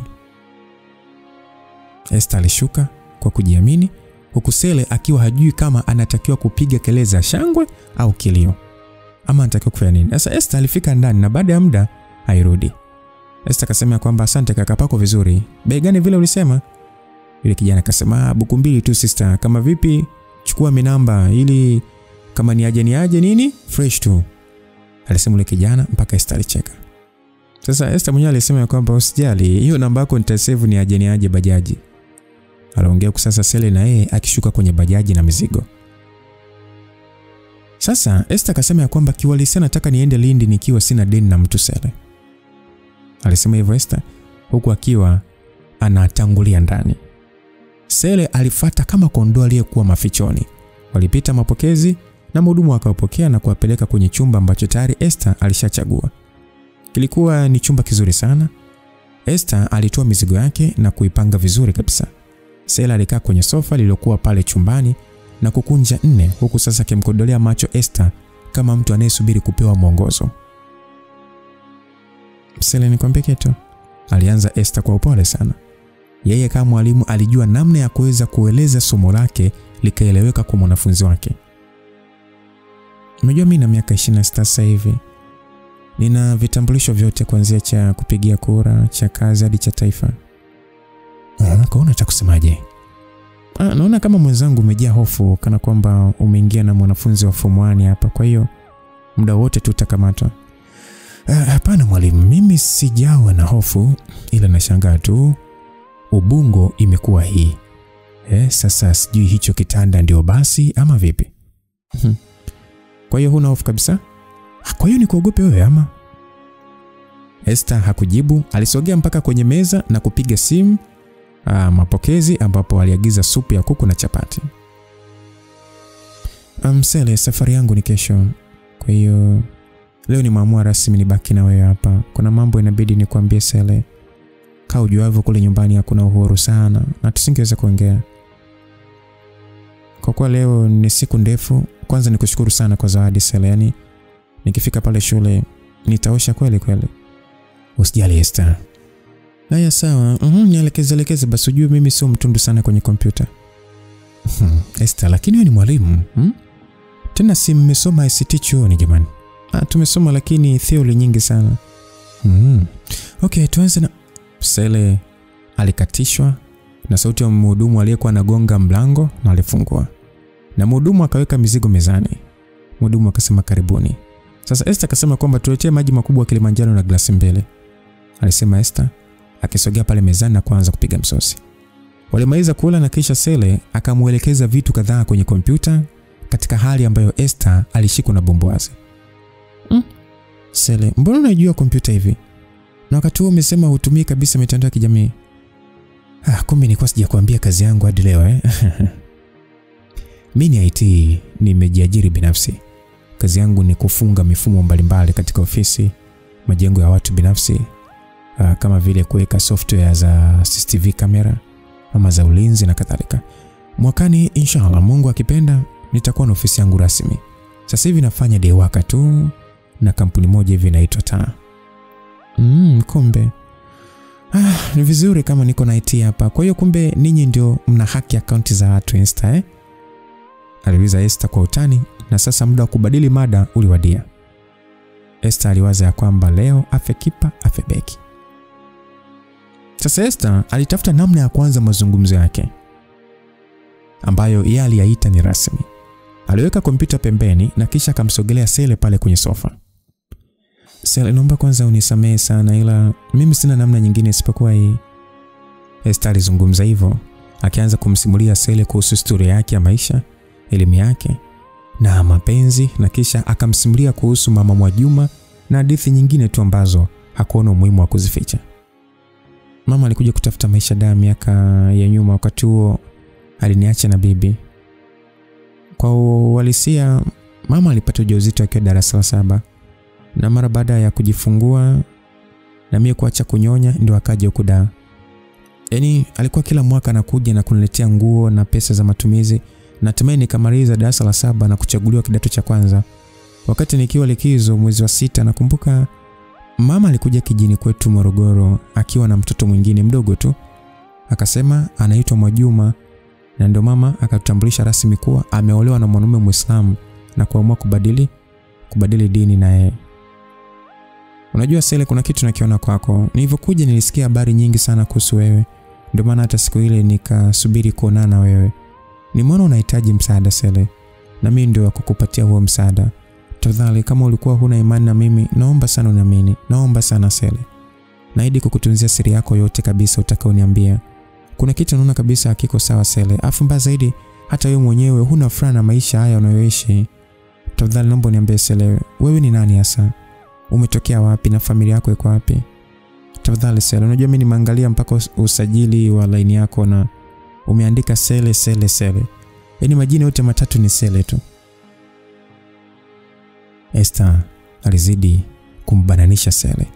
Esther alishuka kwa kujiamini, huku Sele akiwa hajui kama anatakiwa kupiga kelele za shangwe au kilio ama anatakiwa kufanya nini. Sasa Esther alifika ndani na baada ya muda hairudi. Esther akasema kwamba asante kaka, pako vizuri. Bei gani vile ulisema? Yule kijana akasema buku 2 tu sister, kama vipi chukua minamba ili kama ni aje nini fresh tu. Alisema yule kijana mpaka Esther alicheka. Sasa Esther mwenyewe alisema kwamba usijali, hiyo namba yako nitasave ni aje bajaji. Aliongea kusasa Sele na yeye akishuka kwenye bajaji na mizigo. Sasa Esther akasema ya kwamba kiwalisia nataka niende Lindi nikiwa sina deni na mtu Sele. Alisema hivyo Esther huku akiwa anatangulia ndani. Sele alifuata kama kondoo aliyekuwa mafichoni. Walipita mapokezi na mhudumu akawapokea na kuwapeleka kwenye chumba ambacho tayari Esther alishachagua. Kilikuwa ni chumba kizuri sana. Esther alitoa mizigo yake na kuipanga vizuri kabisa. Sele alikaa kwenye sofa lililokuwa pale chumbani na kukunja nne huku sasa akimkodolea macho Esther kama mtu anayesubiri kupewa mwongozo. Sele, nikwambie kitu, alianza Esther kwa upole sana. Yeye kama mwalimu alijua namna ya kuweza kueleza somo lake likaeleweka kwa mwanafunzi wake. Unajua mimi na miaka 26 sasa hivi. Nina vitambulisho vyote kuanzia cha kupigia kura, cha kazi hadi cha taifa. Kaona cha kusemaje? Naona kama mwenzangu umejaa hofu kana kwamba umeingia na mwanafunzi wa form 1 hapa, kwa hiyo muda wote tutakamatwa. Hapana mwalimu, mimi sijawa na hofu, ila nashangaa tu Ubungo imekuwa hii. Sasa sijui hicho kitanda ndio basi ama vipi? Kwa hiyo huna hofu kabisa? Kwa hiyo nikuogope wewe ama? Esther hakujibu, alisogea mpaka kwenye meza na kupiga simu mapokezi ambapo aliagiza supu ya kuku na chapati. Sele, safari yangu ni kesho. Kwa hiyo leo nimeamua rasmi nibaki na wewe hapa. Kuna mambo inabidi nikwambie Sele. Kaa ujuavyo kule nyumbani hakuna uhuru sana na tusingeweza kuongea. Kwa kuwa leo ni siku ndefu, kwanza nikushukuru sana kwa zawadi Sele. Yani nikifika pale shule nitaosha kweli kweli. Usijali Esther. Haya sawa. Nielekeze basi, ujue mimi sio mtundu sana kwenye kompyuta. Esther, lakini wewe ni mwalimu. Tena si mmesoma ICT chuoni jamani. Tumesoma lakini theory nyingi sana. Okay, tuanze na Sele alikatishwa na sauti ya mhudumu aliyekuwa anagonga mlango na alifungua. Na mhudumu akaweka mizigo mezani. Mhudumu akasema karibuni. Sasa Esther akasema kwamba tuletee maji makubwa Kilimanjaro na glasi mbili. Alisema Esther akisogea pale mezani na kuanza kupiga msosi. Walimaliza kula na kisha Sele akamuelekeza vitu kadhaa kwenye kompyuta katika hali ambayo Esther alishikwa na bumbwazi. Sele, mbona unajua kompyuta hivi? Na wakati huo umesema hutumii kabisa mitandao ya kijamii. Kumbe nilikuwa sijakwambia kazi yangu hadi leo Mimi ni IT, nimejiajiri binafsi. Kazi yangu ni kufunga mifumo mbalimbali katika ofisi, majengo ya watu binafsi, kama vile kuweka software za CCTV kamera, ama za ulinzi na kadhalika. Mwakani inshallah Mungu akipenda nitakuwa na ofisi yangu rasmi. Sasa hivi nafanya day worker tu na kampuni moja hivi inaitwa Taa. Kumbe. Ni vizuri kama niko na IT hapa. Kwa hiyo kumbe ninyi ndio mna haki akaunti za watu Insta aliuliza Esther kwa utani, na sasa muda wa kubadili mada uliwadia. Esther aliwaza ya kwamba leo afe kipa afe beki. Sasa Esther alitafuta namna ya kuanza mazungumzo yake ambayo yeye aliyaita ni rasmi. Aliweka kompyuta pembeni na kisha akamsogelea Sele pale kwenye sofa. Sele, naomba kwanza unisamehe sana, ila mimi sina namna nyingine isipokuwa hii. Esther alizungumza hivyo akianza kumsimulia Sele kuhusu historia yake ya maisha, elimu yake na mapenzi, na kisha akamsimulia kuhusu mama Mwajuma na hadithi nyingine tu ambazo hakuona umuhimu wa kuzificha. Mama alikuja kutafuta maisha miaka ya nyuma, wakati huo aliniacha na bibi. Kwa uhalisia mama alipata ujauzito akiwa darasa la 7. Na mara baada ya kujifungua na mimi kuacha kunyonya ndio akaja huko Dar. Yaani alikuwa kila mwaka anakuja na kuniletea nguo na pesa za matumizi, na hatimaye nikamaliza darasa la 7 na kuchaguliwa kidato cha kwanza. Wakati nikiwa likizo mwezi wa 6, nakumbuka mama alikuja kijini kwetu Morogoro akiwa na mtoto mwingine mdogo tu. Akasema anaitwa Mwajuma, na ndio mama akatambulisha rasmi kuwa ameolewa na mwanaume Muislamu na kuamua kubadili dini na yeye. Unajua Sele, kuna kitu nakiona kwako. Nilivyokuja nilisikia habari nyingi sana kuhusu wewe. Ndio maana hata siku ile nikasubiri kuonana na wewe. Nimeona unahitaji msaada Sele, na mimi ndio kukupatia huo msaada. Tafadhali, kama ulikuwa huna imani na mimi, naomba sana uniamini. Naomba sana Sele. Naahidi kukutunzia siri yako yote kabisa utakaoniambia. Kuna kitu naona kabisa hakiko sawa Sele. Afu mbaya zaidi hata wewe mwenyewe huna furaha na maisha haya unayoishi. Tafadhali naomba niambie Sele, wewe ni nani hasa? Umetokea wapi na familia yako iko wapi? Tafadhali Sele, unajua mimi nimeangalia mpaka usajili wa line yako na umeandika Sele. Yaani majina yote matatu ni Sele tu. Esther alizidi kumbananisha Sele.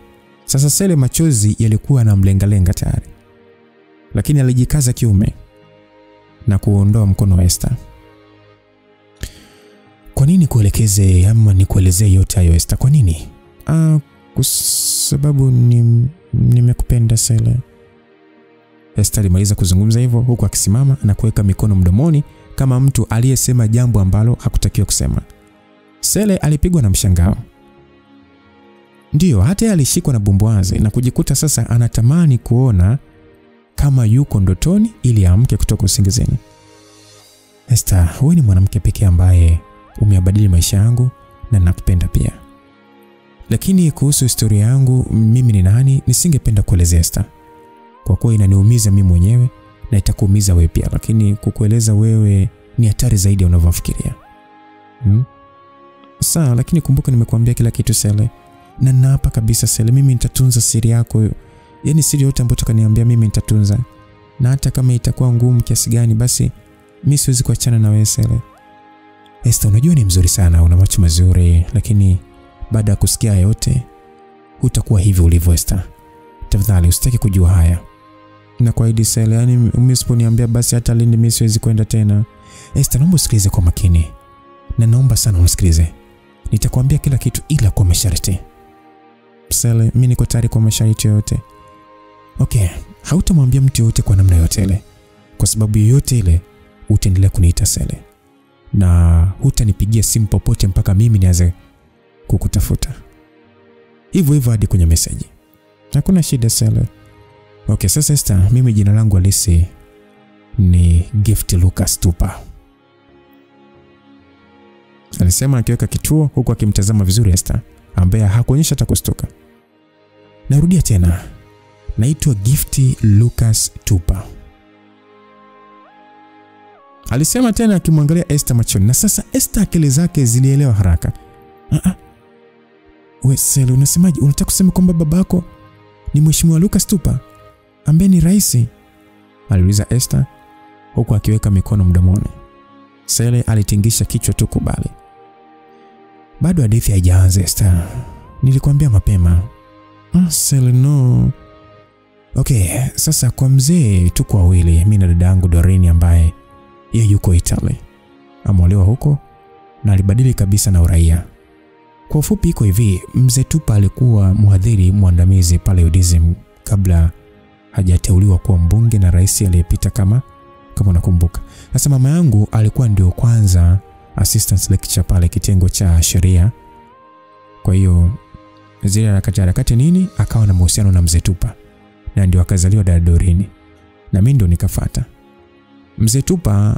Sasa Sele machozi yalikuwa yanamlengalenga tayari. Lakini alijikaza kiume na kuondoa mkono wa Esther. Kwa nini kuelekeze ama nikuelezee yote hayo Esther? Kwa nini? Kwa sababu nimekupenda Sele. Esther alimaliza kuzungumza hivyo huku akisimama na kuweka mikono mdomoni kama mtu aliyesema jambo ambalo hakutakiwa kusema. Sele alipigwa na mshangao. Ndiyo, hata yeye alishikwa na bumbuazi na kujikuta sasa anatamani kuona kama yuko ndotoni ili aamke kutoka usingizini. Esther, wewe ni mwanamke pekee ambaye umeabadili maisha yangu na nakupenda pia. Lakini kuhusu historia yangu mimi ni nani nisingependa kuelezea Esther. Kwa kuwa inaniumiza mimi mwenyewe na itakuumiza wewe pia, lakini kukueleza wewe ni hatari zaidi ya unavyofikiria. Sawa, lakini kumbuka nimekuambia kila kitu Sele. Na naapa kabisa Sele, mimi nitatunza siri yako. Yaani siri yote ambayo utakaniambia mimi nitatunza. Na hata kama itakuwa ngumu kiasi gani basi mimi siwezi kuachana na wewe Sele. Esther, unajua ni mzuri sana, una macho mazuri, lakini baada ya kusikia yote hutakuwa hivi ulivyo Esther. Tafadhali usitaki kujua haya. Na kuahidi Sele, yani umesiponiambia basi hata lini mimi siwezi kwenda tena. Esther, naomba usikilize kwa makini. Na naomba sana unisikilize. Nitakwambia kila kitu ila kwa masharti. Sele, mimi niko tayari kwa masharti yote. Okay, hautamwambia mtu yote kwa namna yote ile. Kwa sababu yote ile utaendelea kuniita Sele. Na hutanipigia simu popote mpaka mimi nianze kukutafuta. Hivyo hadi kwenye message. Hakuna shida Sele. Okay, sasa Esther, mimi jina langu halisi ni Gift Lucas Tupa. Alisema akiweka kituo huku akimtazama vizuri Esther, ambaye hakuonyesha hata kustuka. Narudia tena. Naitwa Gift Lucas Tupa. Alisema tena akimwangalia Esther machoni. Na sasa Esther akili zake zilielewa haraka. Wewe Sele, unasemaje? Unataka kusema kwamba babako ni Mheshimiwa Lucas Tupa ambaye ni rais? Aliuliza Esther huku akiweka mikono mdomoni. Sele alitingisha kichwa tu kubali. Bado hadithi haijaanza Esther. Nilikwambia mapema. Sele, no. Okay, sasa kwa mzee tuko wawili, mimi na dadangu Doreen ambaye yeye yuko Italy. Ameolewa huko na alibadili kabisa na uraia. Kwa ufupi iko hivi, mzee Tupa alikuwa mhadhiri mwandamizi pale UDSM kabla hajateuliwa kuwa mbunge na rais aliyepita kama unakumbuka. Sasa mama yangu alikuwa ndio kwanza assistant lecturer pale kitengo cha sheria. Kwa hiyo zile harakati nini akawa na mahusiano na mzee Tupa. Na ndio akazaliwa dada Doreen. Na mimi ndio nikafuata. Mzee Tupa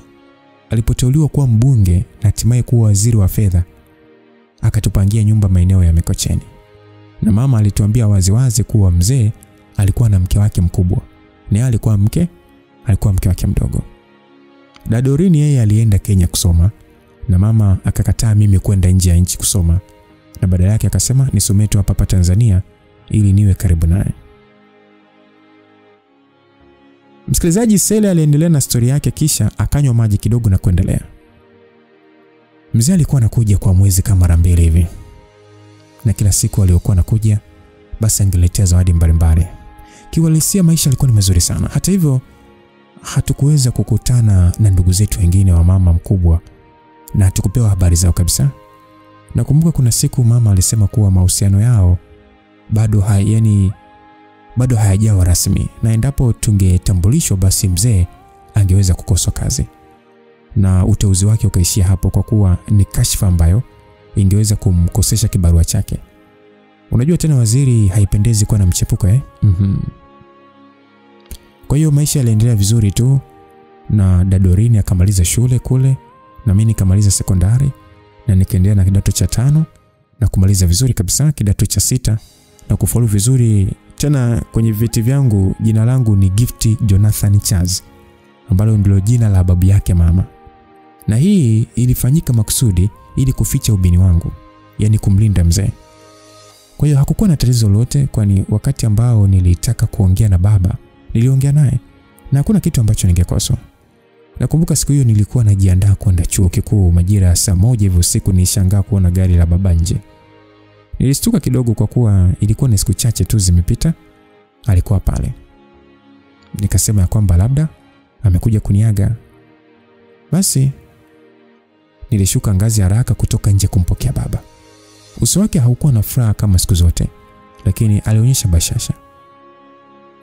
alipoteuliwa kuwa mbunge na hatimaye kuwa waziri wa fedha, akatupangia nyumba maeneo ya Mikocheni. Na mama alituambia waziwazi kuwa mzee alikuwa na mke wake mkubwa. Na alikuwa mke wake mdogo. Dada Doreen yeye alienda Kenya kusoma na mama akakataa mimi kwenda nje ya nchi kusoma. Na badala yake akasema nisomee tu hapa Tanzania ili niwe karibu naye. Msikilizaji, Sele aliendelea na story yake kisha akanywa maji kidogo na kuendelea. Mzee alikuwa anakuja kwa mwezi kama mara 2 hivi. Na kila siku aliyokuwa anakuja basi angeletea zawadi mbalimbali. Kiuhalisia maisha yalikuwa ni mazuri sana. Hata hivyo hatukuweza kukutana na ndugu zetu wengine wa mama mkubwa na hatukupewa habari zao kabisa. Nakumbuka kuna siku mama alisema kuwa mahusiano yao bado hayajawa rasmi na endapo tungetambulishwa basi mzee angeweza kukoswa kazi. Na uteuzi wake ukaishia hapo kwa kuwa ni kashfa ambayo ingeweza kumkosesha kibarua chake. Unajua tena waziri haipendezi kuwa na mchepuko Kwa hiyo maisha yaliendelea vizuri tu na Doreen akamaliza shule kule na mimi nikamaliza sekondari na nikaendelea na kidato cha 5 na kumaliza vizuri kabisa kidato cha 6 na kufaulu vizuri Tena kwenye vyeti vyangu jina langu ni Gift Jonathan Charles, ambalo ndilo jina la babu yake mama. Na hii ilifanyika makusudi ili kuficha ubini wangu, yani kumlinda mzee. Kwa hiyo hakukuwa na tatizo lolote, kwani wakati ambao nilitaka kuongea na baba, niliongea naye na hakuna kitu ambacho ningekosa. Nakumbuka siku hiyo nilikuwa najiandaa kwenda chuo kikuu majira ya saa 1 hivi usiku. Nishangaa kuona gari la baba nje. Nilistuka kidogo kwa kuwa ilikuwa ni siku chache tu zimepita alikuwa pale. Nikasema ya kwamba labda amekuja kuniaga. Basi nilishuka ngazi haraka kutoka nje kumpokea baba. Uso wake haukuwa na furaha kama siku zote, lakini alionyesha bashasha.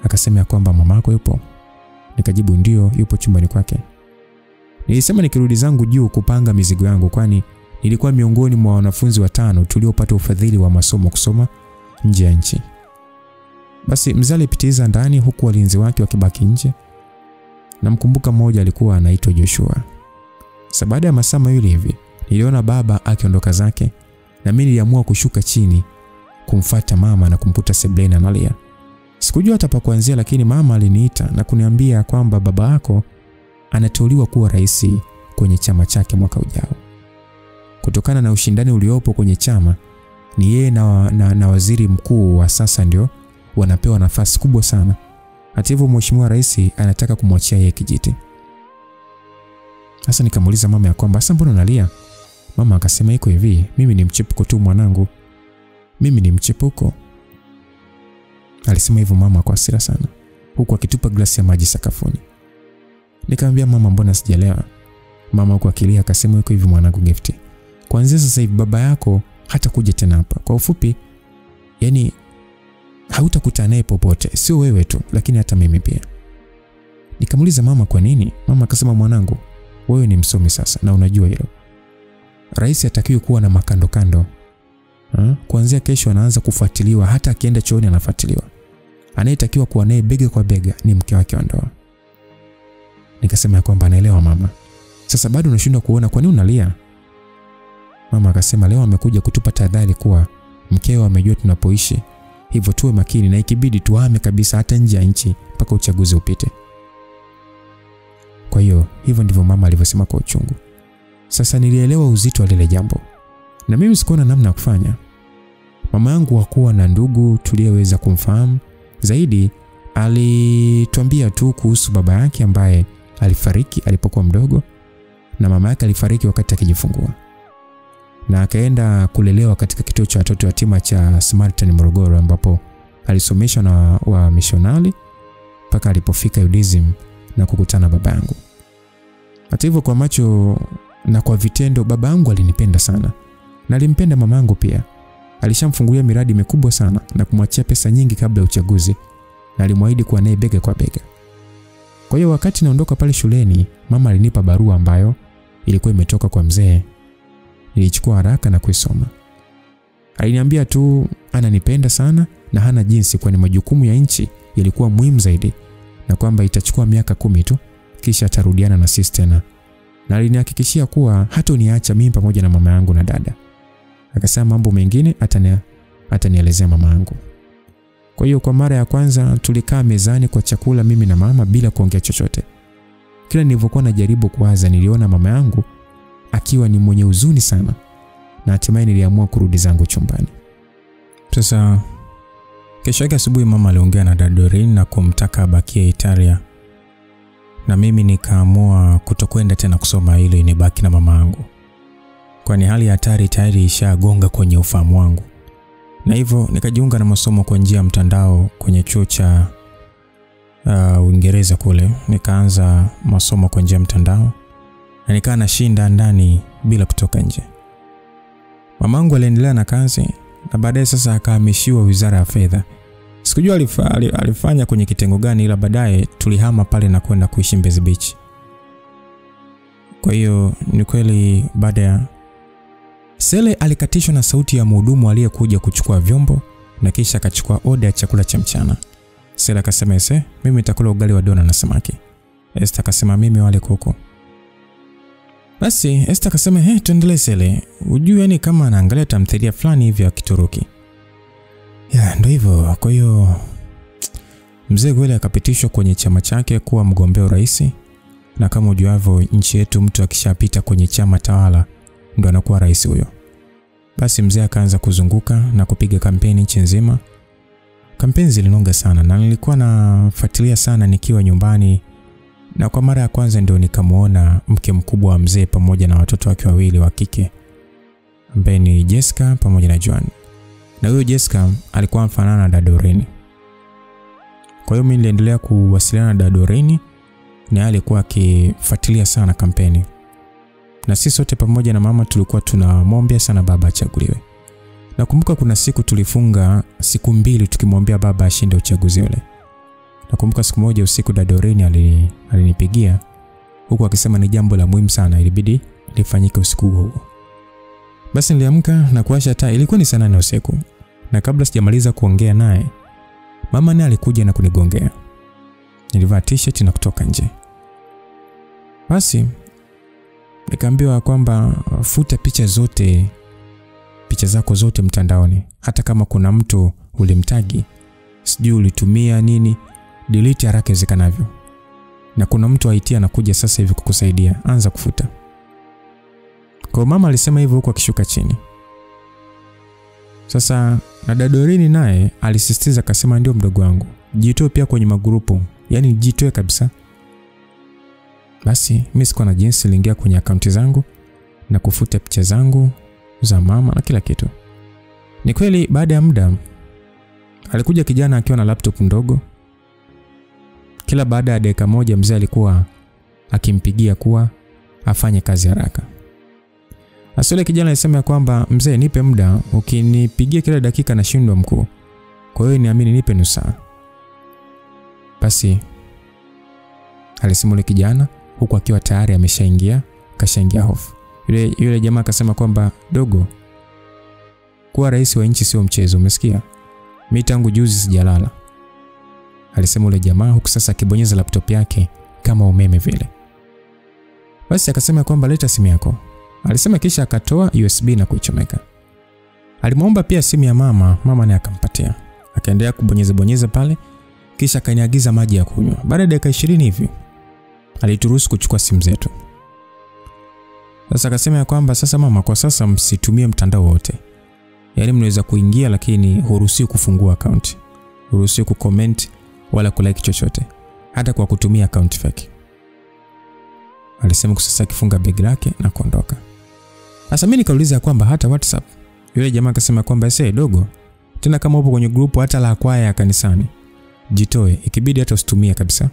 Akasema ya kwamba mamako yupo. Nikajibu ndio, yupo chumbani kwake. Nilisema nikirudi zangu juu kupanga mizigo yangu, kwani nilikuwa miongoni mwa wanafunzi 5 tuliopata ufadhili wa masomo kusoma nje ya nchi. Basi mzee alipitiza ndani huku walinzi wake wakibaki nje. Namkumbuka mmoja alikuwa anaitwa Joshua. Sasa baada ya masaa mawili hivi niliona baba akiondoka zake, na mimi niliamua kushuka chini kumfuata mama na kumkuta sebuleni analia. Sikujua hata pa kuanzia, lakini mama aliniita na kuniambia kwamba baba yako anateuliwa kuwa rais kwenye chama chake mwaka ujao. Kutokana na ushindani uliopo kwenye chama, ni yeye na waziri mkuu wa sasa ndio wanapewa nafasi kubwa sana. Hata hivyo mheshimiwa rais anataka kumwachia yeye kijiti. Sasa nikamuuliza mama ya kwamba sasa mbona unalia? Mama akasema iko hivi, mimi ni mchepuko tu mwanangu. Mimi ni mchepuko. Alisema hivyo mama kwa hasira sana, huku akitupa glasi ya maji sakafuni. Nikamwambia mama, mbona sijaelewa? Mama huku akilia akasema iko hivi mwanangu Gift, kuanzia sasa hivi baba yako hata kuja tena hapa. Kwa ufupi, yani hautakutana naye popote, sio wewe tu lakini hata mimi pia. Nikamuuliza mama kwa nini? Mama akasema mwanangu, wewe ni msomi sasa na unajua hilo. Rais hatakiwi kuwa na makando kando. Kuanzia kesho anaanza kufuatiliwa, hata akienda chooni anafuatiliwa. Anayetakiwa kuwa naye bega kwa bega ni mke wake wa ndoa. Nikasema kwamba anaelewa mama. Sasa bado unashindwa kuona kwa nini unalia? Mama akasema leo amekuja kutupa tahadhari kuwa mkeo amejua tunapoishi, hivyo tuwe makini na ikibidi tuhame kabisa hata nje ya nchi mpaka uchaguzi upite. Kwa hiyo hivyo ndivyo mama alivyosema kwa uchungu. Sasa nilielewa uzito wa lile jambo, na mimi sikuona namna ya kufanya. Mama yangu hakuwa na ndugu tuliyeweza kumfahamu zaidi. Alituambia tu kuhusu baba yake ambaye alifariki alipokuwa mdogo, na mama yake alifariki wakati akijifungua, na akaenda kulelewa katika kituo cha watoto yatima cha Samaritan Morogoro, ambapo alisomeshwa na wa missionary mpaka alipofika UDSM na kukutana baba yangu. Hata hivyo, kwa macho na kwa vitendo, baba yangu alinipenda sana na alimpenda mama yangu pia. Alishamfungulia miradi mikubwa sana na kumwachia pesa nyingi kabla ya uchaguzi, na alimwahidi kuwa naye bega kwa bega. Kwa hiyo wakati naondoka pale shuleni, mama alinipa barua ambayo ilikuwa imetoka kwa mzee. Nilichukua haraka na kuisoma. Aliniambia tu ananipenda sana na hana jinsi, kwani majukumu ya nchi yalikuwa muhimu zaidi, na kwamba itachukua miaka 10 tu kisha atarudiana na sisi tena. Na alinihakikishia kuwa hatoniacha mimi pamoja na mama yangu na dada. Akasema mambo mengine atanielezea mama yangu. Kwa hiyo kwa mara ya kwanza tulikaa mezani kwa chakula mimi na mama bila kuongea chochote. Kila nilivyokuwa najaribu kuwaza, niliona mama yangu akiwa ni mwenye huzuni sana, na hatimaye niliamua kurudi zangu chumbani. Sasa kesho yake asubuhi mama aliongea na Dadorin na kumtaka abakie Italia, na mimi nikaamua kutokwenda tena kusoma ili nibaki na mama yangu, kwani hali ya hatari tayari ishagonga kwenye ufahamu wangu. Na hivyo nikajiunga na masomo kwa njia ya mtandao kwenye chuo cha Uingereza kule. Nikaanza masomo kwa njia ya mtandao na nikaa nashinda ndani bila kutoka nje. Mamangu aliendelea na kazi na baadaye sasa akahamishiwa Wizara ya Fedha. Sikujua alifanya kwenye kitengo gani, ila baadaye tulihama pale na kwenda kuishi Mbezi Beach. Kwa hiyo ni kweli baada ya Sele alikatishwa na sauti ya mhudumu aliyekuja kuchukua vyombo, na kisha akachukua oda ya chakula cha mchana. Sele akasema mimi nitakula ugali wa dona na samaki. Esther akasema mimi wale kuku. Basi Esther akasema tuendelee Sele. Ujue yani kama anaangalia tamthilia fulani hivi ya Kituruki. Ya ndio hivyo. Kwa hiyo Mzee Gwele akapitishwa kwenye chama chake kuwa mgombea urais, na kama ujuavyo nchi yetu mtu akishapita kwenye chama tawala ndo anakuwa rais huyo. Basi mzee akaanza kuzunguka na kupiga kampeni nchi nzima. Kampeni zilinonga sana na nilikuwa nafuatilia sana nikiwa nyumbani, na kwa mara ya kwanza ndio nikamuona mke mkubwa wa mzee pamoja na watoto wake wawili wa kike, ambaye ni Jessica pamoja na Joan. Na huyo Jessica alikuwa mfanana na dada Doreen. Kwa hiyo mimi niliendelea kuwasiliana na dada Doreen, na alikuwa akifuatilia sana kampeni. Na sisi sote pamoja na mama tulikuwa tunamwombea sana baba achaguliwe. Nakumbuka kuna siku tulifunga siku 2 tukimwombea baba ashinde uchaguzi ule. Nakumbuka siku moja usiku dada Doreen alinipigia huku akisema ni jambo la muhimu sana, ilibidi lifanyike usiku huo. Basi niliamka na kuwasha taa. Ilikuwa ni saa 8 usiku. Na kabla sijamaliza kuongea naye, mama naye alikuja na kunigongea. Nilivaa t-shirt na kutoka nje. Basi nikaambiwa kwamba futa picha zako zote mtandaoni, hata kama kuna mtu ulimtagi, sijui ulitumia nini, delete haraka iwezekanavyo. Na kuna mtu IT anakuja sasa hivi kukusaidia, anza kufuta. Kwa mama alisema hivyo huko akishuka chini. Sasa na dada Doreen naye alisisitiza akasema ndio mdogo wangu, jitoe pia kwenye magrupu, yani jitoe kabisa. Basi mimi sikuwa na jinsi, niliingia kwenye akaunti zangu na kufuta picha zangu za mama na kila kitu. Ni kweli baada ya muda alikuja kijana akiwa na laptop ndogo. Kila baada ya dakika moja mzee alikuwa akimpigia kuwa afanye kazi haraka. Asole kijana alisema kwamba mzee nipe muda, ukinipigia kila dakika nashindwa mkuu. Kwa hiyo niamini nipe nusu saa. Basi alisema kijana huku akiwa tayari kashaingia hofu. Yule jamaa akasema kwamba dogo, kuwa rais wa nchi sio mchezo, umesikia? Mimi tangu juzi sijalala. Alisema yule jamaa huku sasa akibonyeza laptop yake kama umeme vile. Basi akasema kwamba leta simu yako. Alisema kisha akatoa USB na kuichomeka. Alimuomba pia simu ya mama naye akampatia. Akaendelea kubonyeza pale, kisha akaniagiza maji ya kunywa. Baada ya dakika 20 hivi alituruhusu kuchukua simu zetu. Sasa akasema kwamba sasa mama, kwa sasa msitumie mtandao wote. Yaani mnaweza kuingia lakini huruhusiwi kufungua account. Huruhusiwi kucomment wala kulike chochote, hata kwa kutumia account fake. Alisema kwa sasa akifunga begi lake na kuondoka. Sasa mimi nikauliza kwamba hata WhatsApp. Yule jamaa akasema kwamba dogo, tena kama upo kwenye grupu hata la kwaya ya kanisani, jitoe, ikibidi hata usitumie kabisa.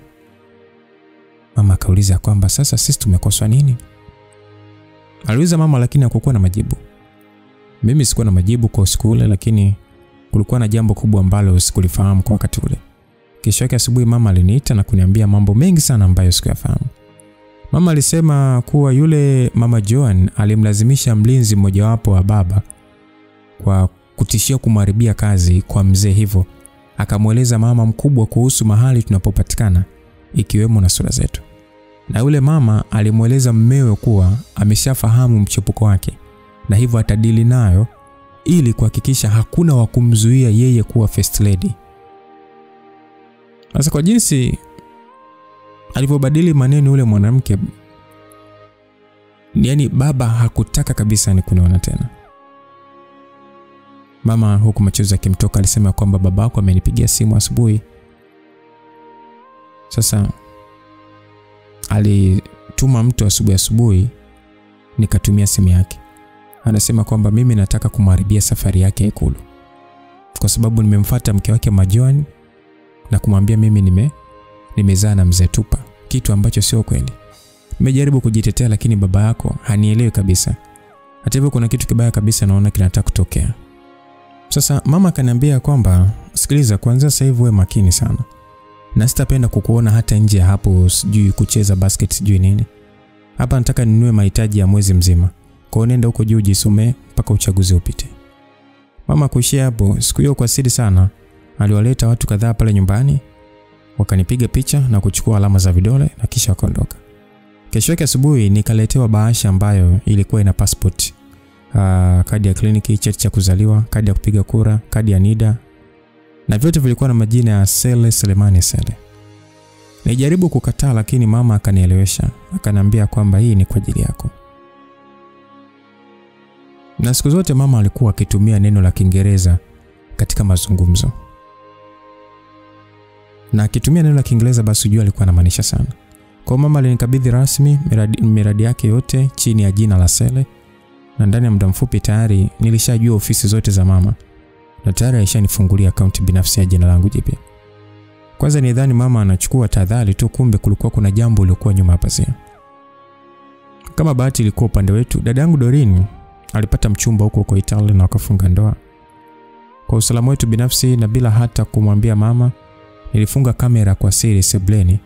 Mama akauliza kwamba sasa sisi tumekoswa nini? Aliuliza mama, lakini hakukuwa na majibu. Mimi sikuwa na majibu kwa siku ile, lakini kulikuwa na jambo kubwa ambalo sikulifahamu kwa wakati ule. Kesho yake asubuhi mama aliniita na kuniambia mambo mengi sana ambayo sikuyafahamu. Mama alisema kuwa yule mama Joan alimlazimisha mlinzi mmoja wapo wa baba kwa kutishia kumharibia kazi kwa mzee, hivyo akamueleza mama mkubwa kuhusu mahali tunapopatikana ikiwemo na sura zetu. Na yule mama alimueleza mmewe kuwa ameshafahamu mchepuko wake na hivyo atadili nayo ili kuhakikisha hakuna wa kumzuia yeye kuwa first lady. Sasa kwa jinsi alivyobadili maneno yule mwanamke, yani baba hakutaka kabisa ni kuniona tena. Mama huku machozi yakimtoka alisema kwamba babako amenipigia simu asubuhi. Sasa alituma mtu asubuhi nikatumia simu yake. Anasema kwamba mimi nataka kumharibia safari yake Ikulu, kwa sababu nimemfuata mke wake Majoan na kumwambia mimi nimezaa na mzee Tupa, kitu ambacho sio kweli. Nimejaribu kujitetea lakini baba yako hanielewi kabisa. Hata hivyo kuna kitu kibaya kabisa naona kinataka kutokea. Sasa mama akaniambia kwamba sikiliza, kwanza sasa hivi wewe makini sana. Na sitapenda kukuona hata nje hapo, sijui kucheza basket sijui nini. Hapa nataka ninunue mahitaji ya mwezi mzima. Kwa hiyo nenda huko juu jisomee mpaka uchaguzi upite. Mama kuishia hapo. Siku hiyo kwa siri sana aliwaleta watu kadhaa pale nyumbani, wakanipiga picha na kuchukua alama za vidole na kisha wakaondoka. Kesho yake asubuhi nikaletewa bahasha ambayo ilikuwa ina passport, kadi ya kliniki, cheti cha kuzaliwa, kadi ya kupiga kura, kadi ya NIDA na vyote vilikuwa na majina ya Sele Selemani Sele. Nilijaribu kukataa, lakini mama akanielewesha, akaniambia kwamba hii ni kwa ajili yako. Na siku zote mama alikuwa akitumia neno la Kiingereza katika mazungumzo. Na akitumia neno la Kiingereza basi ujue alikuwa anamaanisha sana. Kwa mama alinikabidhi rasmi miradi yake yote chini ya jina la Sele, na ndani ya muda mfupi tayari nilishajua ofisi zote za mama. Na tayari alishanifungulia akaunti binafsi ya jina langu jipya. Kwanza nidhani mama anachukua tahadhari tu, kumbe kulikuwa kuna jambo lilikuwa nyuma pazia. Kama bahati ilikuwa upande wetu, dada yangu Doreen alipata mchumba huko Italia na wakafunga ndoa. Kwa usalama wetu binafsi na bila hata kumwambia mama, nilifunga kamera kwa siri sebleni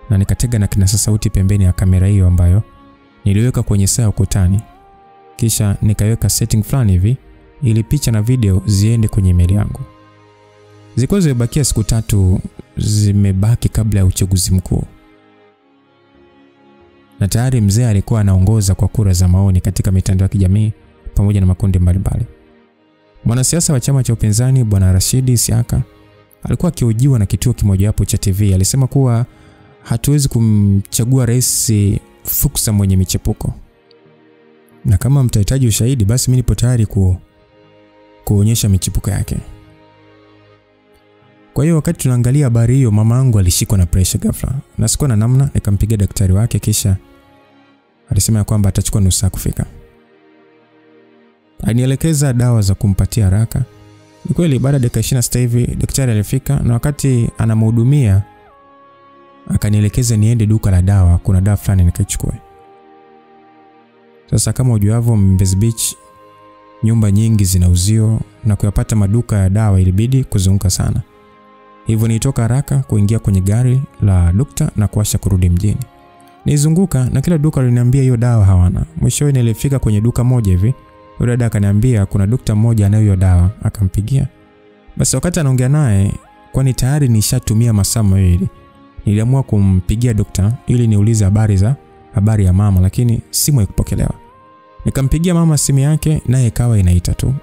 na nikatega na kinasa sauti pembeni ya kamera hiyo ambayo niliweka kwenye saa ukutani. Kisha nikaweka setting fulani hivi ili picha na video ziende kwenye email yangu. Zilikuwa zimebakia siku 3 zimebaki kabla ya uchaguzi mkuu. Na tayari mzee alikuwa anaongoza kwa kura za maoni katika mitandao ya kijamii pamoja na makundi mbalimbali. Mwanasiasa wa chama cha upinzani Bwana Rashidi Siaka alikuwa akihojiwa na kituo kimoja hapo cha TV. Alisema kuwa hatuwezi kumchagua rais fuksa mwenye michepuko. Na kama mtahitaji ushahidi basi mimi nipo tayari kuonyesha michepuko yake. Kwa hiyo wakati tunaangalia habari hiyo, mamangu alishikwa na pressure ghafla. Na sikuwa na namna, nikampigia daktari wake, kisha alisema kwamba atachukua nusu saa kufika. Alinielekeza dawa za kumpatia haraka. Ni kweli baada ya dakika 26 hivi daktari alifika, na wakati anamhudumia akanielekeza niende duka la dawa, kuna dawa fulani nikaichukue. Sasa kama ujuavyo Mbezi Beach nyumba nyingi zina uzio, na kuyapata maduka ya dawa ilibidi kuzunguka sana. Hivyo nilitoka haraka kuingia kwenye gari la dokta na kuasha kurudi mjini. Nilizunguka na kila duka liliniambia hiyo dawa hawana. Mwishowe nilifika kwenye duka moja hivi. Yule dada akaniambia kuna dokta mmoja anayo hiyo dawa, akampigia. Basi wakati anaongea naye, kwani tayari nishatumia masaa mawili, niliamua kumpigia dokta ili niulize habari ya mama, lakini simu haikupokelewa. Nikampigia mama simu yake naye ikawa inaita tu.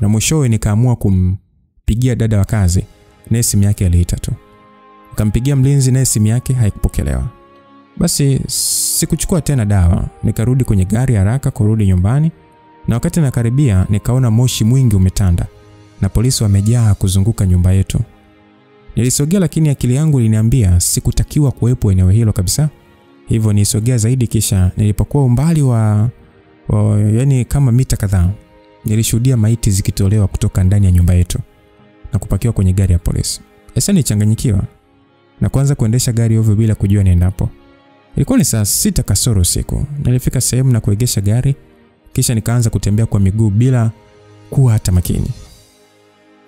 Na mwishowe nikaamua kumpigia dada wa kazi, naye simu yake iliita tu. Nikampigia mlinzi naye simu yake haikupokelewa. Basi sikuchukua tena dawa, nikarudi kwenye gari haraka kurudi nyumbani, na wakati nakaribia nikaona moshi mwingi umetanda na polisi wamejaa kuzunguka nyumba yetu. Nilisogea, lakini akili yangu iliniambia sikutakiwa kuwepo eneo hilo kabisa. Hivyo nilisogea zaidi, kisha nilipokuwa umbali wa yani kama mita kadhaa, nilishuhudia maiti zikitolewa kutoka ndani ya nyumba yetu na kupakiwa kwenye gari ya polisi. Sasa nilichanganyikiwa na kuanza kuendesha gari ovyo bila kujua niendapo. Ilikuwa ni saa 6 kasoro usiku. Nilifika sehemu na kuegesha gari, kisha nikaanza kutembea kwa miguu bila kuwa hata makini.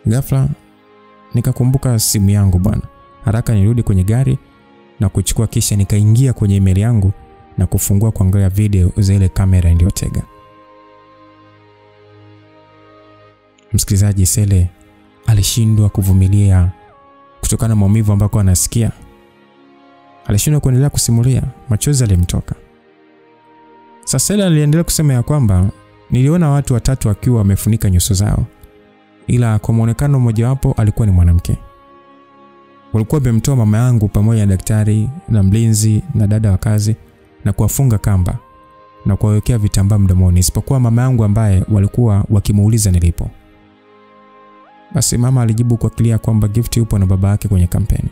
Ghafla nikakumbuka simu yangu bwana. Haraka nirudi kwenye gari na kuchukua, kisha nikaingia kwenye email yangu na kufungua kuangalia video za ile kamera iliyotega. Msikilizaji, Sele alishindwa kuvumilia kutokana na maumivu ambako anasikia. Alishindwa kuendelea kusimulia, machozi yalimtoka. Sasa Sele aliendelea kusema ya kwamba niliona watu watatu wakiwa wamefunika nyuso zao, ila kwa muonekano mmoja wapo alikuwa ni mwanamke. Walikuwa wamemtoa mama yangu pamoja na daktari na mlinzi na dada wa kazi na kuwafunga kamba na kuwawekea vitambaa mdomoni, isipokuwa mama yangu ambaye walikuwa wakimuuliza nilipo. Basi mama alijibu kwa clear kwamba Gift yupo na baba yake kwenye kampeni.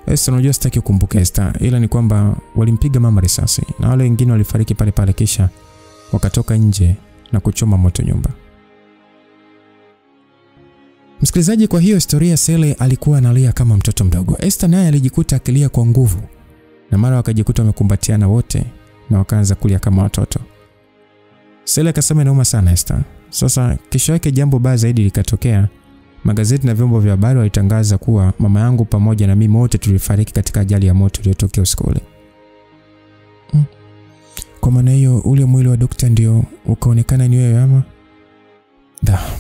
Esther, unajua sitaki kukumbuka Esther, ila ni kwamba walimpiga mama risasi na wale wengine walifariki pale pale, kisha wakatoka nje na kuchoma moto nyumba. Msikilizaji, kwa hiyo historia Sele alikuwa analia kama mtoto mdogo. Esther naye alijikuta akilia kwa nguvu, na mara wakajikuta wamekumbatiana wote na wakaanza kulia kama watoto. Sele akasema inauma sana Esther. Sasa kesho yake jambo baya zaidi likatokea. Magazeti na vyombo vya habari walitangaza kuwa mama yangu pamoja na mimi wote tulifariki katika ajali ya moto iliyotokea usiku ule. Kwa maana hiyo ule mwili wa daktari ndio ukaonekana ni wewe ama?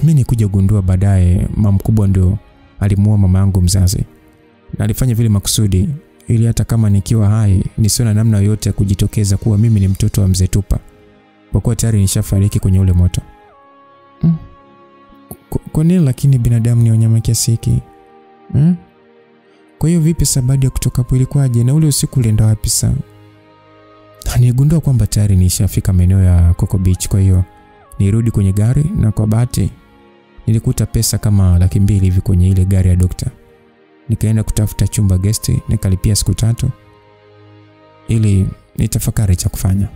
Mimi nikuja kugundua baadaye mama mkubwa ndio alimuua mama yangu mzazi. Na alifanya vile makusudi ili hata kama nikiwa hai nisione namna yoyote ya kujitokeza kuwa mimi ni mtoto wa mzee Tupa, kwa kuwa tayari nishafariki kwenye ule moto. Kwa nini lakini binadamu ni wanyama kiasi hiki? Kwa hiyo vipi sababu ya kutoka hapo ilikuwaje na ule usiku ulienda wapi sasa? Niligundua kwamba tayari nishafika maeneo ya Coco Beach, kwa hiyo nirudi kwenye gari na kwa bahati nilikuta pesa kama 200,000 hivi kwenye ile gari ya dokta. Nikaenda kutafuta chumba guest, nikalipia siku 3 ili nitafakari cha kufanya.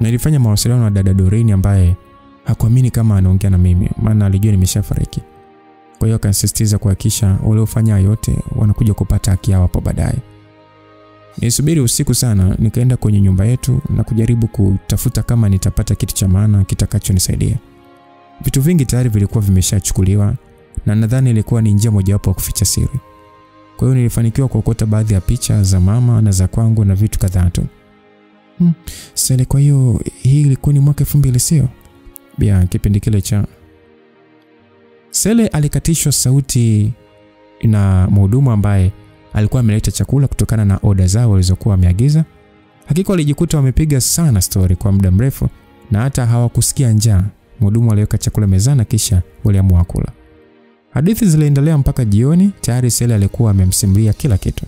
Nilifanya mawasiliano na dada Doreen ambaye hakuamini kama anaongea na mimi, maana alijua nimeshafariki. Kwa hiyo akansisitiza kuhakikisha waliofanya yote wanakuja kupata haki yao hapo baadaye. Nisubiri usiku sana, nikaenda kwenye nyumba yetu na kujaribu kutafuta kama nitapata kitu cha maana kitakachonisaidia. Vitu vingi tayari vilikuwa vimeshachukuliwa na nadhani ilikuwa ni njia mojawapo ya kuficha siri. Kwa hiyo nilifanikiwa kuokota baadhi ya picha za mama na za kwangu na vitu kadhaa tu. Sele, kwa hiyo hii ilikuwa ni mwaka 2000 sio? Bia kipindi kile cha. Sele alikatishwa sauti na mhudumu ambaye alikuwa ameleta chakula kutokana na oda zao walizokuwa wameagiza. Hakika walijikuta wamepiga sana story kwa muda mrefu na hata hawakusikia njaa. Mhudumu aliweka chakula mezani kisha waliamua kula. Hadithi ziliendelea mpaka jioni. Tayari Sele alikuwa amemsimulia kila kitu.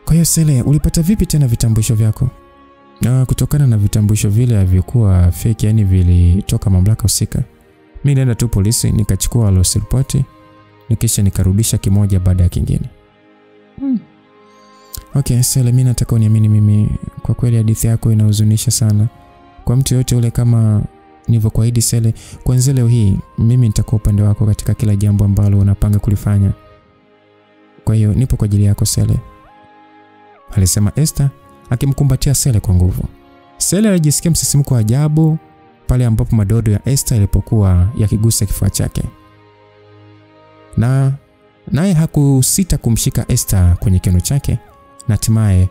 Kwa hiyo Sele, ulipata vipi tena vitambulisho vyako? Na kutokana na vitambulisho vile havikuwa fake, yani vilitoka mamlaka husika. Mimi nilienda tu polisi nikachukua loss report, nikisha nikarudisha kimoja baada ya kingine. Okay, Sele, mimi nataka uniamini mimi. Kwa kweli hadithi yako inahuzunisha sana. Kwa mtu yote ule kama nilivyokuahidi Sele, kuanzia leo hii mimi nitakuwa upande wako katika kila jambo ambalo unapanga kulifanya. Kwa hiyo nipo kwa ajili yako Sele, alisema Esther akimkumbatia Sele kwa nguvu. Sele alijisikia msisimko wa ajabu pale ambapo madodo ya Esther yalipokuwa yakigusa kifua chake. Naye hakusita kumshika Esther kwenye kiuno chake na hatimaye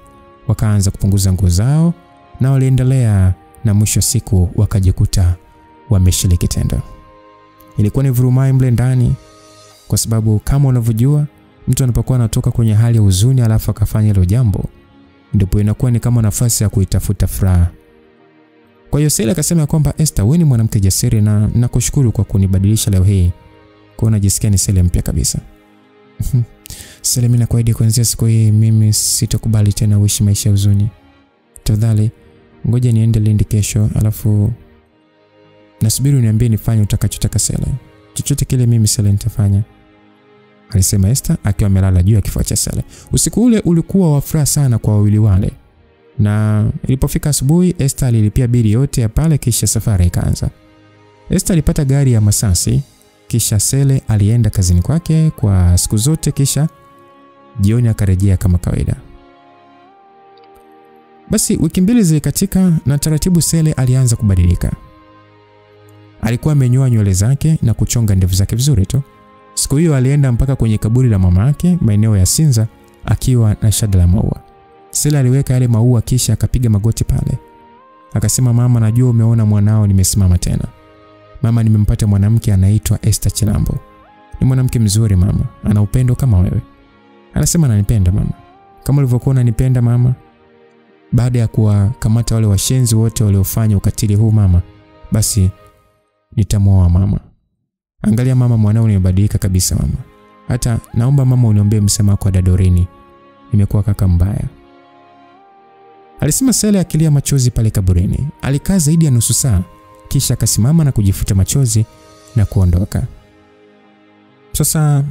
wakaanza kupunguza nguo zao na waliendelea na mwisho siku wakajikuta wameshiriki tendo. Ilikuwa ni vurumai mle ndani kwa sababu kama unavyojua mtu anapokuwa anatoka kwenye hali ya huzuni alafu akafanya hilo jambo ndipo inakuwa ni kama nafasi ya kuitafuta furaha. Kwa hiyo Sele akasema kwamba Esther, wewe ni mwanamke jasiri na nakushukuru kwa kunibadilisha leo hii. Kwa najisikia ni Sele mpya kabisa. Sele, mimi nakuahidi kuanzia siku hii mimi sitakubali tena uishi maisha ya huzuni. Tafadhali ngoja niende Lindi kesho alafu nasubiri uniambie nifanye utakachotaka Sele. Chochote kile mimi Sele nitafanya, alisema Esther akiwa amelala juu ya kifua cha Sele. Usiku ule ulikuwa wa furaha sana kwa wawili wale. Na ilipofika asubuhi Esther alilipia bili yote ya pale kisha safari ikaanza. Esther alipata gari ya Masasi kisha Sele alienda kazini kwake kwa siku zote kisha jioni akarejea kama kawaida. Basi wiki mbili zilikatika na taratibu Sele alianza kubadilika. Alikuwa amenyoa nywele zake na kuchonga ndevu zake vizuri tu. Siku hiyo alienda mpaka kwenye kaburi la mama yake maeneo ya Sinza akiwa na shada la maua. Sele aliweka yale maua kisha akapiga magoti pale. Akasema, mama, najua umeona mwanao nimesimama tena. Mama, nimempata mwanamke anaitwa Esther Chilambo. Ni mwanamke mzuri mama, ana upendo kama wewe. Anasema ananipenda mama. Kama ulivyokuwa unanipenda mama. Baada ya kuwakamata wale washenzi wote waliofanya ukatili huu mama, basi nitamwoa mama. Angalia mama, mwanao nimebadilika kabisa mama. Hata naomba mama uniombee msamaha kwa dada Doreen. Nimekuwa kaka mbaya. Alisema Sele akilia machozi pale kaburini. Alikaa zaidi ya nusu saa kisha akasimama na kujifuta machozi na kuondoka. Sasa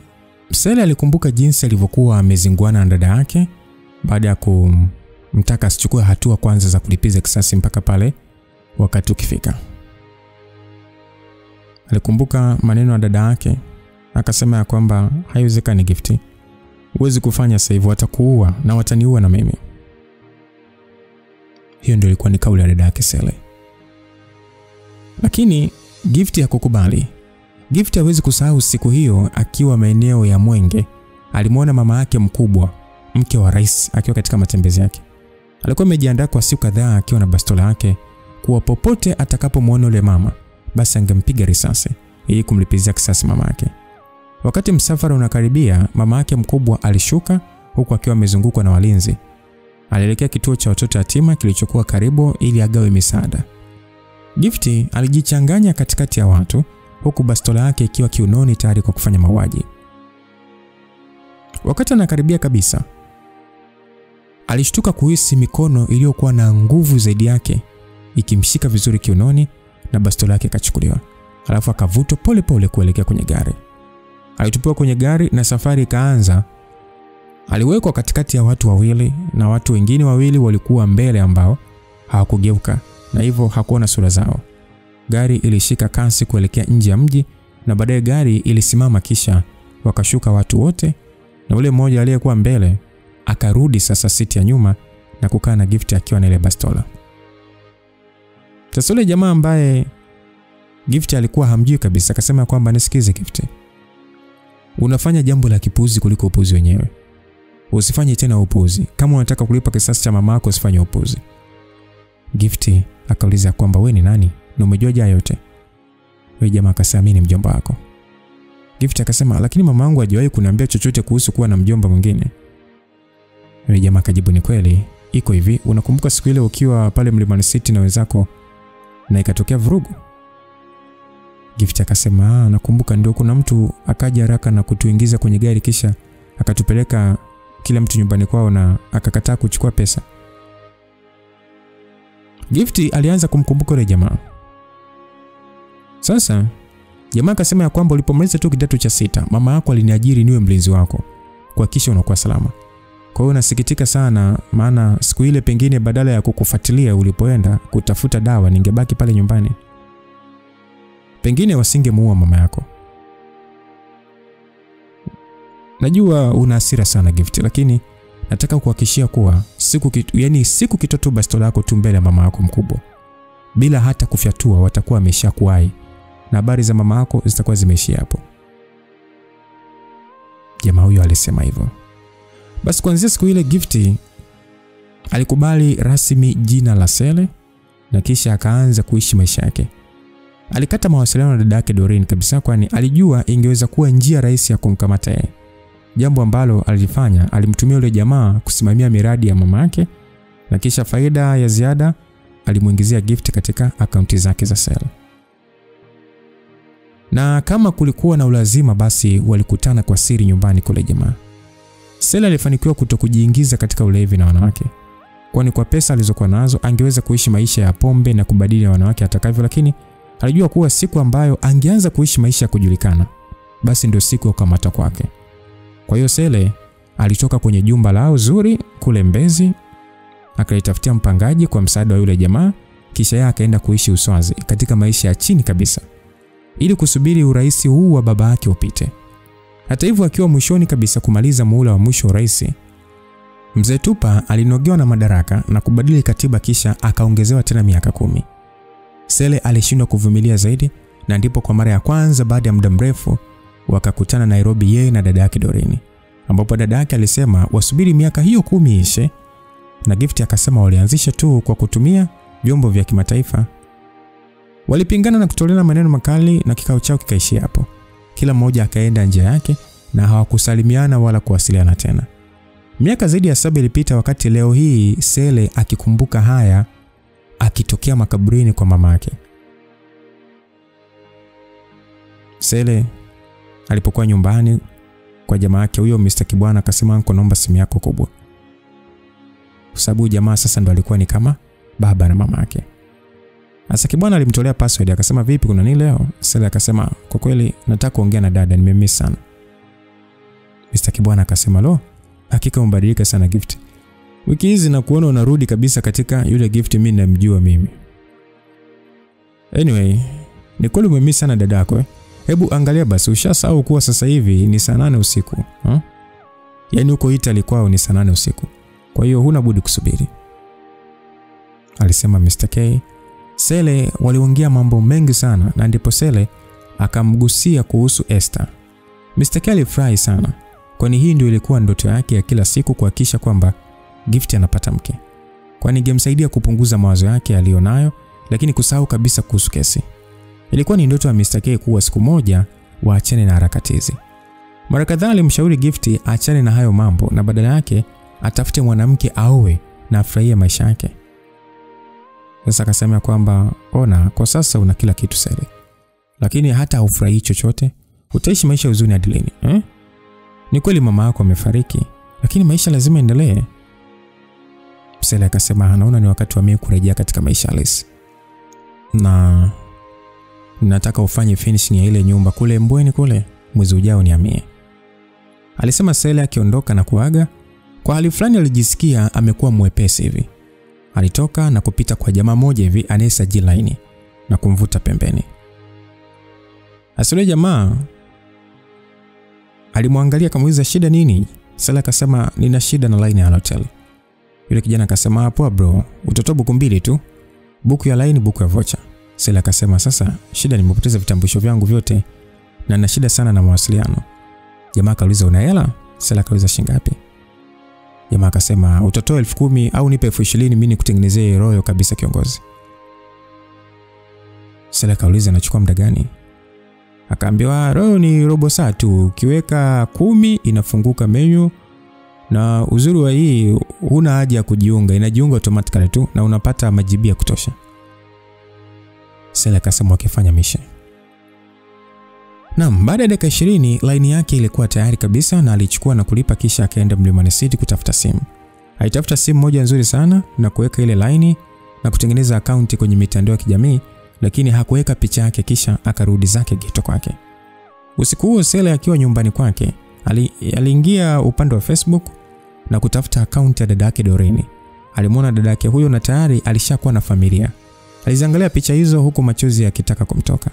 Sele alikumbuka jinsi alivyokuwa amezinguana na dada yake baada ya kumtaka asichukue hatua kwanza za kulipiza kisasi mpaka pale wakati ukifika. Alikumbuka maneno ya dada yake, akasema ya kwamba haiwezekani Gifty. Huwezi kufanya sasa hivi, watakuua na wataniua na mimi. Hiyo ndio ilikuwa ni kauli ya dada yake Sele. Lakini Gifty hakukubali. Gifty hawezi kusahau siku hiyo akiwa maeneo ya Mwenge. Alimuona mama yake mkubwa, mke wa rais, akiwa katika matembezi yake. Alikuwa amejiandaa kwa siku kadhaa akiwa na bastola yake kuwa popote atakapomuona yule mama basi angempiga risasi ili kumlipizia kisasi mama yake. Wakati msafara unakaribia, mama yake mkubwa alishuka huku akiwa amezungukwa na walinzi. Alielekea kituo cha watoto yatima kilichokuwa karibu ili agawe misaada. Gifty alijichanganya katikati ya watu huku bastola yake ikiwa kiunoni tayari kwa kufanya mauaji. Wakati anakaribia kabisa, alishtuka kuhisi mikono iliyokuwa na nguvu zaidi yake ikimshika vizuri kiunoni na bastola yake ikachukuliwa. Alafu akavutwa pole pole kuelekea kwenye gari. Alitupiwa kwenye gari na safari ikaanza. Aliwekwa katikati ya watu wawili na watu wengine wawili walikuwa mbele ambao hawakugeuka na hivyo hakuona sura zao. Gari ilishika kasi kuelekea nje ya mji na baadaye gari ilisimama, kisha wakashuka watu wote na ule mmoja aliyekuwa mbele akarudi sasa siti ya nyuma na kukaa na Gift akiwa na ile bastola. Sasa yule jamaa ambaye Gift alikuwa hamjui kabisa akasema kwamba nisikize Gift, unafanya jambo la kipuzi kuliko upuzi wenyewe. Usifanye tena upuzi. Kama unataka kulipa kisasi cha mama yako usifanye upuzi. Gift akauliza kwamba wewe ni nani na umejuaje yote? Yule jamaa akasema mimi ni mjomba wako. Gift akasema lakini mama yangu hajawahi kuniambia chochote kuhusu kuwa na mjomba mwingine. Yule jamaa akajibu ni kweli, iko hivi, unakumbuka siku ile ukiwa pale Mlimani City na wenzako na ikatokea vurugu? Gift akasema nakumbuka, ndio kuna mtu akaja haraka na kutuingiza kwenye gari kisha akatupeleka kila mtu nyumbani kwao na akakataa kuchukua pesa. Gift alianza kumkumbuka yule jamaa. Sasa jamaa akasema ya kwamba ulipomaliza tu kidato cha 6 mama yako aliniajiri niwe mlinzi wako kuhakikisha unakuwa salama. Kwa hiyo nasikitika sana, maana siku ile pengine badala ya kukufuatilia ulipoenda kutafuta dawa ningebaki pale nyumbani. Pengine wasingemuua mama yako. Najua una hasira sana Gift, lakini nataka kuhakikishia kuwa siku kitoto bastola yako tu mbele ya mama yako mkubwa bila hata kufyatua watakuwa wameshakuai na habari za mama yako zitakuwa zimeishia hapo. Jamaa huyo alisema hivyo. Basi kuanzia siku ile Gift alikubali rasmi jina la Sele na kisha akaanza kuishi maisha yake. Alikata mawasiliano na dada yake Doreen kabisa, kwani alijua ingeweza kuwa njia rahisi ya kumkamata yeye. Jambo ambalo alifanya, alimtumia yule jamaa kusimamia miradi ya mama yake na kisha faida ya ziada alimuingizia Gift katika akaunti zake za Sele. Na kama kulikuwa na ulazima basi walikutana kwa siri nyumbani kule jamaa. Sele alifanikiwa kutokujiingiza katika ulevi na wanawake, kwani kwa pesa alizokuwa nazo angeweza kuishi maisha ya pombe na kubadili wanawake atakavyo, lakini alijua kuwa siku ambayo angeanza kuishi maisha ya kujulikana basi ndio siku ya kukamata kwake. Kwa hiyo Sele alitoka kwenye jumba lao zuri kule Mbezi akaitafutia mpangaji kwa msaada wa yule jamaa, kisha yeye akaenda kuishi Uswazi katika maisha ya chini kabisa ili kusubiri uraisi huu wa baba yake upite. Hata hivyo akiwa mwishoni kabisa kumaliza muhula wa mwisho wa rais, Mzee Tupa alinogewa na madaraka na kubadili katiba kisha akaongezewa tena miaka 10. Sele alishindwa kuvumilia zaidi na ndipo kwa mara ya kwanza baada ya muda mrefu wakakutana Nairobi yeye na dada yake Doreen, ambapo dada yake alisema wasubiri miaka hiyo 10 ishe na Gift akasema walianzisha tu kwa kutumia vyombo vya kimataifa. Walipingana na kutoleana maneno makali na kikao chao kikaishia hapo. Kila mmoja akaenda njia yake na hawakusalimiana wala kuwasiliana tena. Miaka zaidi ya 7 ilipita wakati leo hii Sele akikumbuka haya akitokea makaburini kwa mama yake. Sele alipokuwa nyumbani kwa jamaa yake huyo Mr. Kibwana akasema anko naomba simu yako kubwa. Kwa sababu jamaa sasa ndo alikuwa ni kama baba na mama yake. Sasa Kibwana alimtolea password akasema vipi kuna nini leo? Sele akasema kwa kweli nataka kuongea na dada, nimemiss sana. Mr. Kibwana akasema lo, hakika umbadilika sana Gift. Wiki hizi na kuona unarudi kabisa katika yule Gift mimi namjua mimi. Anyway, ni kweli umemiss sana dadako. Hebu angalia basi ushasahau kuwa sasa hivi ni saa 8 usiku. Yaani uko Italy kwao ni saa 8 usiku. Kwa hiyo huna budi kusubiri, alisema Mr. K. Sele waliongea mambo mengi sana na ndipo Sele akamgusia kuhusu Esther. Mr. K alifurahi sana, kwani hii ndio ilikuwa ndoto yake ya kila siku kuhakikisha kwamba Gift anapata mke. Kwani ingemsaidia kupunguza mawazo yake alionayo lakini kusahau kabisa kuhusu kesi. Ilikuwa ni ndoto ya Mr. K kuwa siku moja waachane na harakati hizi. Mara kadhaa alimshauri Gift aachane na hayo mambo na badala yake atafute mwanamke aoe na afurahie maisha yake. Sasa akasema kwamba ona kwa sasa una kila kitu Sele. Lakini hata haufurahi chochote, utaishi maisha huzuni hadi lini? Ni kweli mama yako amefariki, lakini maisha lazima endelee. Sele akasema anaona ni wakati wa mimi kurejea katika maisha halisi. Na nataka ufanye finishing ya ile nyumba kule Mbweni kule, mwezi ujao nihamie. Alisema Sele akiondoka na kuaga. Kwa hali fulani alijisikia amekuwa mwepesi hivi. Alitoka na kupita kwa jamaa moja hivi anayesajili laini na kumvuta pembeni. Asile jamaa alimwangalia kamuuliza shida nini? Sele akasema nina shida na line ya hotel. Yule kijana akasema poa bro, utatoa buku mbili tu. Buku ya line, buku ya voucher. Sele akasema sasa shida nimepoteza vitambulisho vyangu vyote na nina shida sana na mawasiliano. Jamaa akauliza una hela? Sele akauliza shilingi ngapi? Jamaa akasema utatoa 10,000 au nipe 20,000 mimi nikutengenezee royo kabisa kiongozi. Sele akauliza nachukua muda gani? Akaambiwa royo ni robo saa tu, ukiweka 10 inafunguka menu na uzuri wa hii huna haja ya kujiunga, inajiunga automatically tu na unapata majibu ya kutosha. Sele akasema akifanya mission. Naam, baada ya dakika 20 line yake ilikuwa tayari kabisa na alichukua na kulipa kisha akaenda Mlimani City kutafuta simu. Alitafuta simu moja nzuri sana na kuweka ile line na kutengeneza akaunti kwenye mitandao ya kijamii, lakini hakuweka picha yake kisha akarudi zake geto kwake. Usiku huo Sele akiwa nyumbani kwake, aliingia upande wa Facebook na kutafuta akaunti ya dada yake Doreen. Alimuona dada yake huyo na tayari alishakuwa na familia. Aliziangalia picha hizo huku machozi yakitaka kumtoka.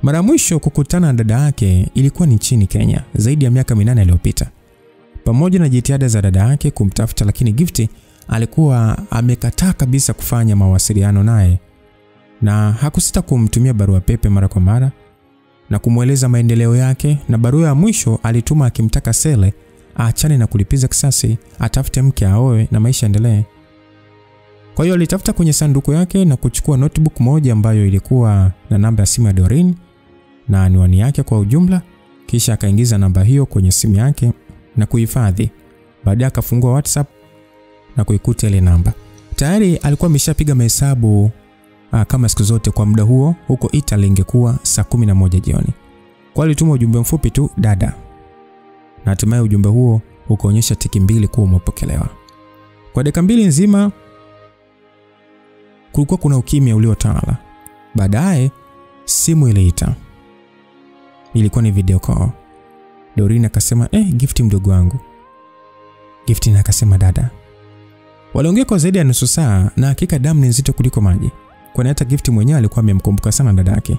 Mara mwisho kukutana na dada yake ilikuwa ni nchini Kenya, zaidi ya miaka 8 iliyopita. Pamoja na jitihada za dada yake kumtafuta, lakini Gift alikuwa amekataa kabisa kufanya mawasiliano naye na hakusita kumtumia barua pepe mara kwa mara na kumueleza maendeleo yake, na barua ya mwisho alituma akimtaka Sele aachane na kulipiza kisasi, atafute mke aoe na maisha endelee. Kwa hiyo alitafuta kwenye sanduku yake na kuchukua notebook moja ambayo ilikuwa na namba ya simu ya Doreen na anwani yake kwa ujumla, kisha akaingiza namba hiyo kwenye simu yake na kuhifadhi. Baadaye akafungua WhatsApp na kuikuta ile namba. Tayari alikuwa ameshapiga mahesabu kama siku zote kwa muda huo huko Italy ingekuwa saa 11 jioni. Kwa alituma ujumbe mfupi tu dada. Na hatimaye ujumbe huo ukaonyesha tiki 2 kuwa umepokelewa. Kwa dakika 2 nzima kulikuwa kuna ukimya uliotawala. Baadaye simu iliita. Ilikuwa ni video call. Doreen akasema Gift mdogo wangu. Gift akasema dada. Waliongea kwa zaidi ya nusu saa na hakika damu ni nzito kuliko maji. Kwani hata Gift mwenyewe alikuwa amemkumbuka sana dada yake.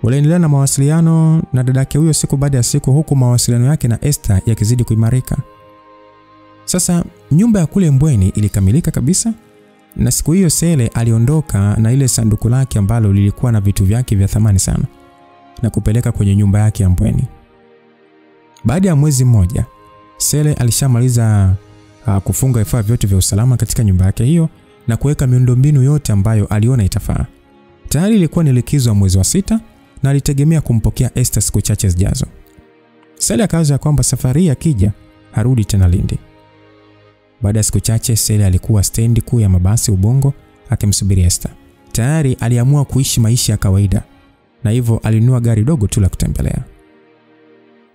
Waliendelea na mawasiliano na dada yake huyo siku baada ya siku, huku mawasiliano yake na Esther yakizidi kuimarika. Sasa nyumba ya kule Mbweni ilikamilika kabisa. Na siku hiyo Sele aliondoka na ile sanduku lake ambalo lilikuwa na vitu vyake vya thamani sana na kupeleka kwenye nyumba yake ya Mbweni. Baada ya mwezi mmoja, Sele alishamaliza kufunga vifaa vyote vya usalama katika nyumba yake hiyo na kuweka miundombinu yote ambayo aliona itafaa. Tayari ilikuwa ni likizo ya mwezi wa 6 na alitegemea kumpokea Esther siku chache zijazo. Sele akawaza kwamba safari akija harudi tena Lindi. Baada ya siku chache Sele alikuwa stendi kuu ya mabasi Ubungo akimsubiri Esther. Tayari aliamua kuishi maisha ya kawaida na hivyo alinunua gari dogo tu la kutembelea.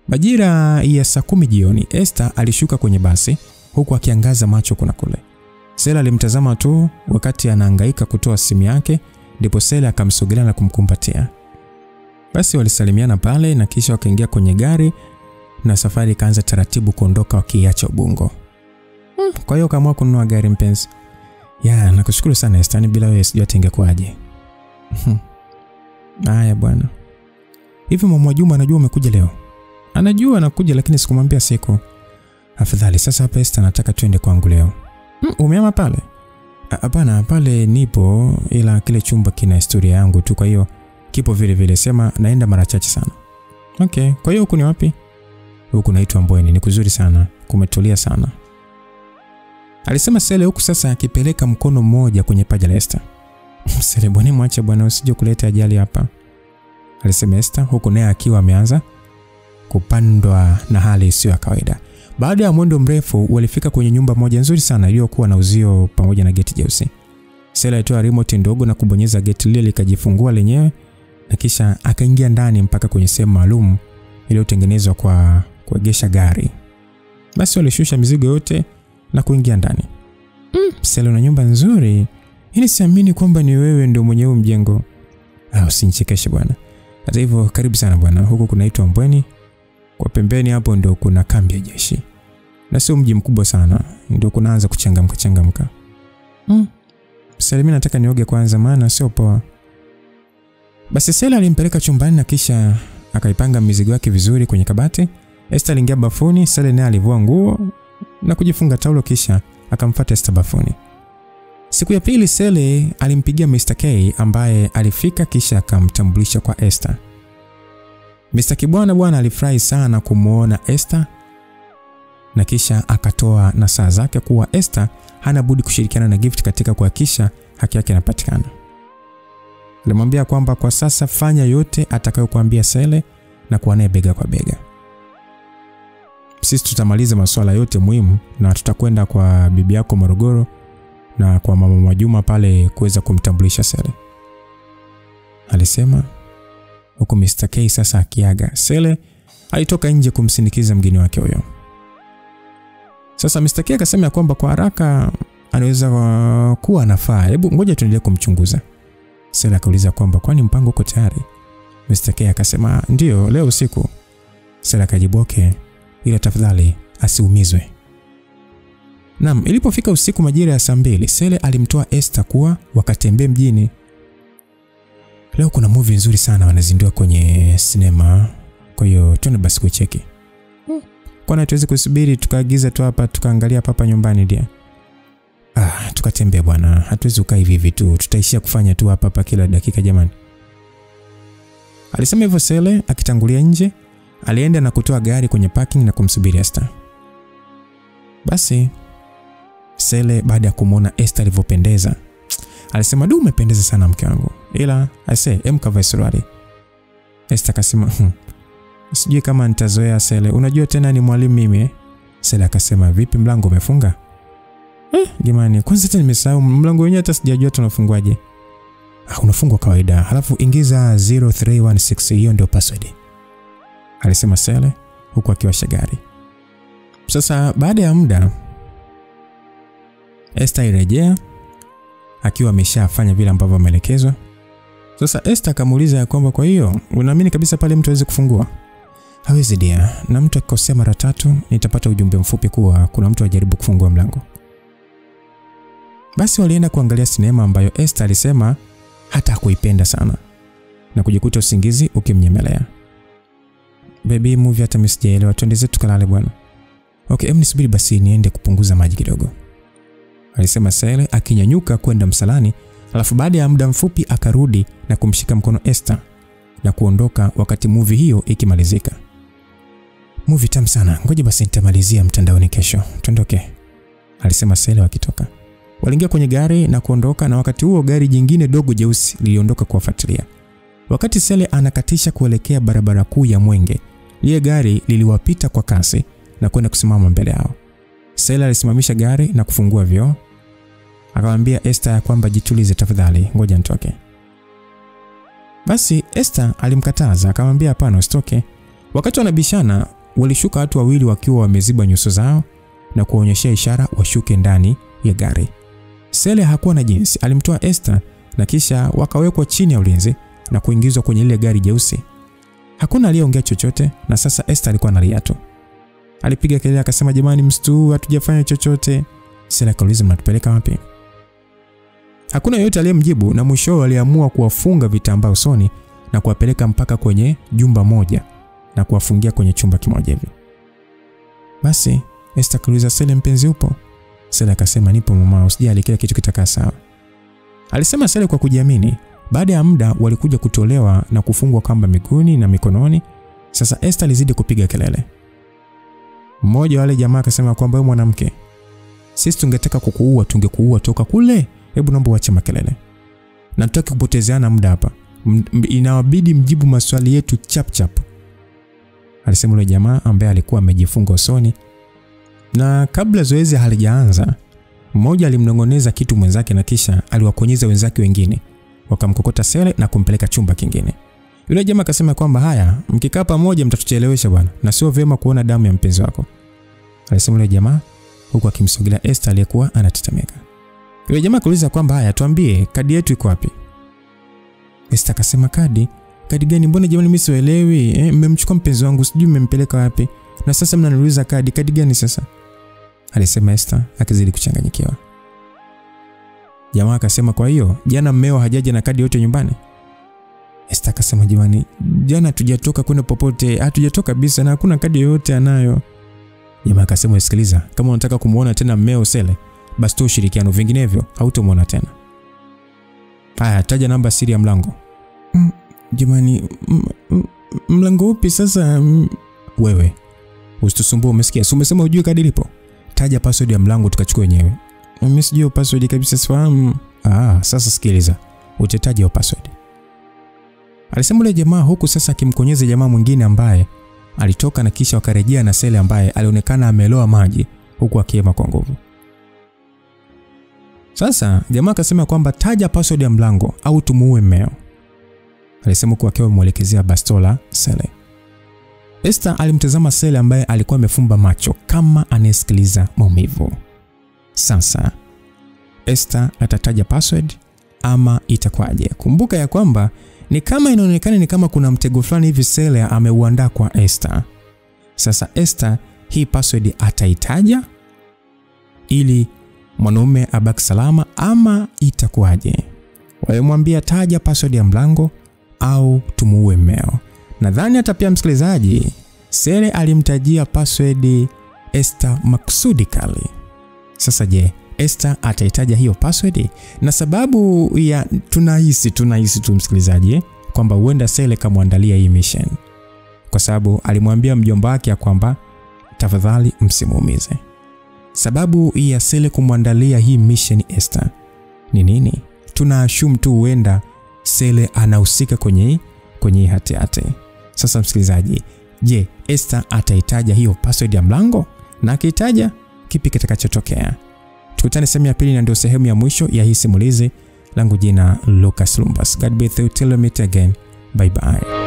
Majira ya saa 10 jioni Esther alishuka kwenye basi huku akiangaza macho kuna kule. Sele alimtazama tu wakati anahangaika kutoa simu yake, ndipo Sele akamsogelea na kumkumbatia. Basi walisalimiana pale na kisha wakaingia kwenye gari na safari ikaanza taratibu kuondoka wakiacha Ubungo. Kwa hiyo kama kununua gari mpenzi. Ya, nakushukuru sana Esther, bila wewe sijui ingekuaje. Haya bwana. Hivi mama Juma anajua umekuja leo? Anajua anakuja lakini sikumwambia siku. Afadhali sasa hapa Esther nataka tuende kwangu leo. Umeama pale? Hapana, pale nipo ila kile chumba kina historia yangu tu, kwa hiyo kipo vile vile, sema naenda mara chache sana. Okay, kwa hiyo huku ni wapi? Huku naitwa Mbweni, ni kuzuri sana, kumetulia sana. Alisema Sele huku sasa akipeleka mkono mmoja kwenye paja la Esther. Sele bwana, mwache bwana, usije kuleta ajali hapa, alisema Esther huku naye akiwa ameanza kupandwa na hali isiyo ya kawaida. Baada ya mwendo mrefu walifika kwenye nyumba moja nzuri sana iliyokuwa na uzio pamoja na geti jeusi. Sele alitoa remote ndogo na kubonyeza geti lile likajifungua lenyewe na kisha akaingia ndani mpaka kwenye sehemu maalum iliyotengenezwa kwa kuegesha gari. Basi walishusha mizigo yote na kuingia ndani. Sele, una nyumba nzuri. Hili siamini kwamba ni wewe ndio mwenye huu mjengo. Usinichekeshe bwana. Hata hivyo karibu sana bwana. Huko kunaitwa Mbweni. Kwa pembeni hapo ndio kuna kambi ya jeshi. Na sio mji mkubwa sana. Ndio kunaanza kuchangamka. Sele, mimi nataka nioge kwanza maana sio poa. Basi Sele alimpeleka chumbani na kisha akaipanga mizigo yake vizuri kwenye kabati. Esther aliingia bafuni, Sele naye alivua nguo na kujifunga taulo kisha akamfuata Esther bafuni. Siku ya pili Sele alimpigia Mr. K ambaye alifika kisha akamtambulisha kwa Esther. Mr. Kibwana alifurahi sana kumuona Esther na kisha akatoa nasaha zake kuwa Esther hana budi kushirikiana na Gift katika kuhakikisha haki yake inapatikana. Alimwambia kwamba kwa sasa fanya yote atakayokuambia Sele na kuwa naye bega kwa bega. Sisi tutamaliza masuala yote muhimu na tutakwenda kwa bibi yako Morogoro na kwa mama Mwajuma pale kuweza kumtambulisha Sele, alisema. Huko Mr. K sasa akiaga, Sele alitoka nje kumsindikiza mgeni wake huyo. Sasa Mr. K akasema kwamba kwa haraka anaweza kuwa anafaa. Hebu ngoja tuendelee kumchunguza. Sele akauliza kwamba kwani mpango uko tayari? Mr. K akasema ndio, leo usiku. Sele akajibu ila tafadhali asiumizwe. Naam, ilipofika usiku majira ya saa 2, Sele alimtoa Esther kuwa wakatembee mjini. Leo kuna movie nzuri sana wanazindua kwenye sinema. Kwa hiyo twende basi kucheki. Kwani tuweze kusubiri tukaagiza tu hapa tukaangalia hapa nyumbani dia? Tukatembea bwana. Hatuwezi kukaa hivi tu. Tutaishia kufanya tu hapa kila dakika jamani. Alisema hivyo Sele akitangulia nje. Alienda na kutoa gari kwenye parking na kumsubiri Esther. Basi Sele baada ya kumuona Esther alivyopendeza, alisema umependeza sana mke wangu. Ila kavae suruali. Esther akasema sijui kama nitazoea Sele. Unajua tena ni mwalimu mimi. Sele akasema vipi mlango umefunga? Jamani, kwanza hata nimesahau mlango wenyewe hata sijajua tunafungwaje. Unafungwa kawaida. Halafu ingiza 0316, hiyo ndio password, alisema Sele huku akiwasha gari. Sasa baada ya muda Esther irejea akiwa ameshafanya vile ambavyo ameelekezwa. Sasa Esther akamuuliza kwamba kwa hiyo unaamini kabisa pale mtu aweze kufungua? Hawezi dia, na mtu akikosea mara 3 nitapata ujumbe mfupi kuwa kuna mtu ajaribu kufungua mlango. Basi walienda kuangalia sinema ambayo Esther alisema hata hakuipenda sana na kujikuta usingizi ukimnyemelea. Baby movie hata msijaelewa, twende zetu kalale bwana. Okay, nisubiri basi niende kupunguza maji kidogo, alisema Sele akinyanyuka kwenda msalani. Alafu baada ya muda mfupi akarudi na kumshika mkono Esther na kuondoka wakati movie hiyo ikimalizika. Movie tamu sana, ngoja basi nitamalizia mtandaoni kesho. Tuondoke, alisema Sele wakitoka. Waliingia kwenye gari na kuondoka, na wakati huo gari jingine dogo jeusi liliondoka kuwafuatilia. Wakati Sele anakatisha kuelekea barabara kuu ya Mwenge, lile gari liliwapita kwa kasi na kwenda kusimama mbele yao. Sele alisimamisha gari na kufungua vioo. Akamwambia Esther kwamba jitulize tafadhali, ngoja nitoke. Basi Esther alimkataza, akamwambia hapana usitoke. Wakati wanabishana, walishuka watu wawili wakiwa wameziba nyuso zao na kuonyesha ishara washuke ndani ya gari. Sele hakuwa na jinsi, alimtoa Esther na kisha wakawekwa chini ya ulinzi na kuingizwa kwenye ile gari jeusi. Hakuna aliyeongea chochote, na sasa Esther alikuwa analia tu. Alipiga kelele akasema jamani mstu, hatujafanya chochote. Sele akauliza mnatupeleka wapi? Hakuna yeyote aliyemjibu, na mwisho aliamua kuwafunga vitambaa usoni na kuwapeleka mpaka kwenye jumba moja na kuwafungia kwenye chumba kimoja hivi. Basi Esther akauliza Sele, mpenzi upo? Sele akasema nipo mama, usijali kila kitu kitakaa sawa, alisema Sele kwa kujiamini. Baada ya muda walikuja kutolewa na kufungwa kamba miguuni na mikononi. Sasa Esther alizidi kupiga kelele. Mmoja wa wale jamaa akasema kwamba wewe mwanamke, sisi tungetaka kukuua tungekuua toka kule. Hebu naomba uache makelele. Na tutaki kupotezeana muda hapa. Inawabidi mjibu maswali yetu chap chap, alisema yule jamaa ambaye alikuwa amejifunga usoni. Na kabla zoezi halijaanza, mmoja alimnongoneza kitu mwenzake na kisha aliwakonyeza wenzake wengine. Wakamkokota Sele na kumpeleka chumba kingine. Yule jamaa akasema kwamba haya, mkikaa pamoja mtatuchelewesha bwana, na sio vyema kuona damu ya mpenzi wako. Alisema yule jamaa huku akimsogelea Esther aliyekuwa anatetemeka. Yule jamaa kuuliza kwamba haya, tuambie kadi yetu iko wapi? Esther akasema kadi gani? Mbona jamani mimi sielewi? Mmemchukua mpenzi wangu, sijui mmempeleka wapi. Na sasa mnaniuliza kadi gani sasa? Alisema Esther akizidi kuchanganyikiwa. Jamaa akasema kwa hiyo jana mmeo hajaja na kadi yote nyumbani? Esther akasema jamani, jana hatujatoka kwenda popote, hatujatoka kabisa na hakuna kadi yoyote anayo. Jamaa akasema sikiliza, kama unataka kumuona tena mmeo Sele, basi tu ushirikiano, vinginevyo hautomuona tena. Haya, taja namba siri ya mlango. Jamani, mlango upi sasa? Wewe usitusumbue, umesikia? Umesema hujui kadi lipo. Taja password ya mlango tukachukua wenyewe. Mimi sijui password kabisa, sifahamu. Sasa sikiliza, utataja hiyo password. Alisema yule jamaa huku sasa akimkonyeza jamaa mwingine ambaye alitoka na kisha wakarejea na Sele ambaye alionekana ameloa maji huku akiema kwa nguvu. Sasa jamaa akasema kwamba taja password ya mlango au tumuue mmeo. Alisema kwa akiwa amemuelekezea bastola Sele. Esther alimtazama Sele ambaye alikuwa amefumba macho kama anasikiliza maumivu. Sasa Esther atataja password ama itakwaje? Kumbuka ya kwamba ni kama inaonekana ni kama kuna mtego fulani hivi Sele ameuandaa kwa Esther. Sasa Esther hii password ataitaja ili mwanaume abaki salama ama itakuwaje? Walimwambia taja password ya mlango au tumuue mmeo. Nadhani hata pia msikilizaji, Sele alimtajia password Esther makusudi kali. Sasa je, Esther ataitaja hiyo password? Na sababu ya tunahisi tu msikilizaji kwamba huenda Sele kamwandalia hii mission, kwa sababu alimwambia mjomba wake kwamba tafadhali msimuumize. Sababu ya Sele kumwandalia hii mission Esther ni nini? Tunaassume tu huenda Sele anahusika kwenye hati. Sasa msikilizaji, je, Esther ataitaja hiyo password ya mlango? Na akitaja, kipi kitakachotokea? Tukutane sehemu ya pili na ndio sehemu ya mwisho ya hii simulizi. Langu jina Lucas Lumbas. God be with you till we meet again. Bye bye.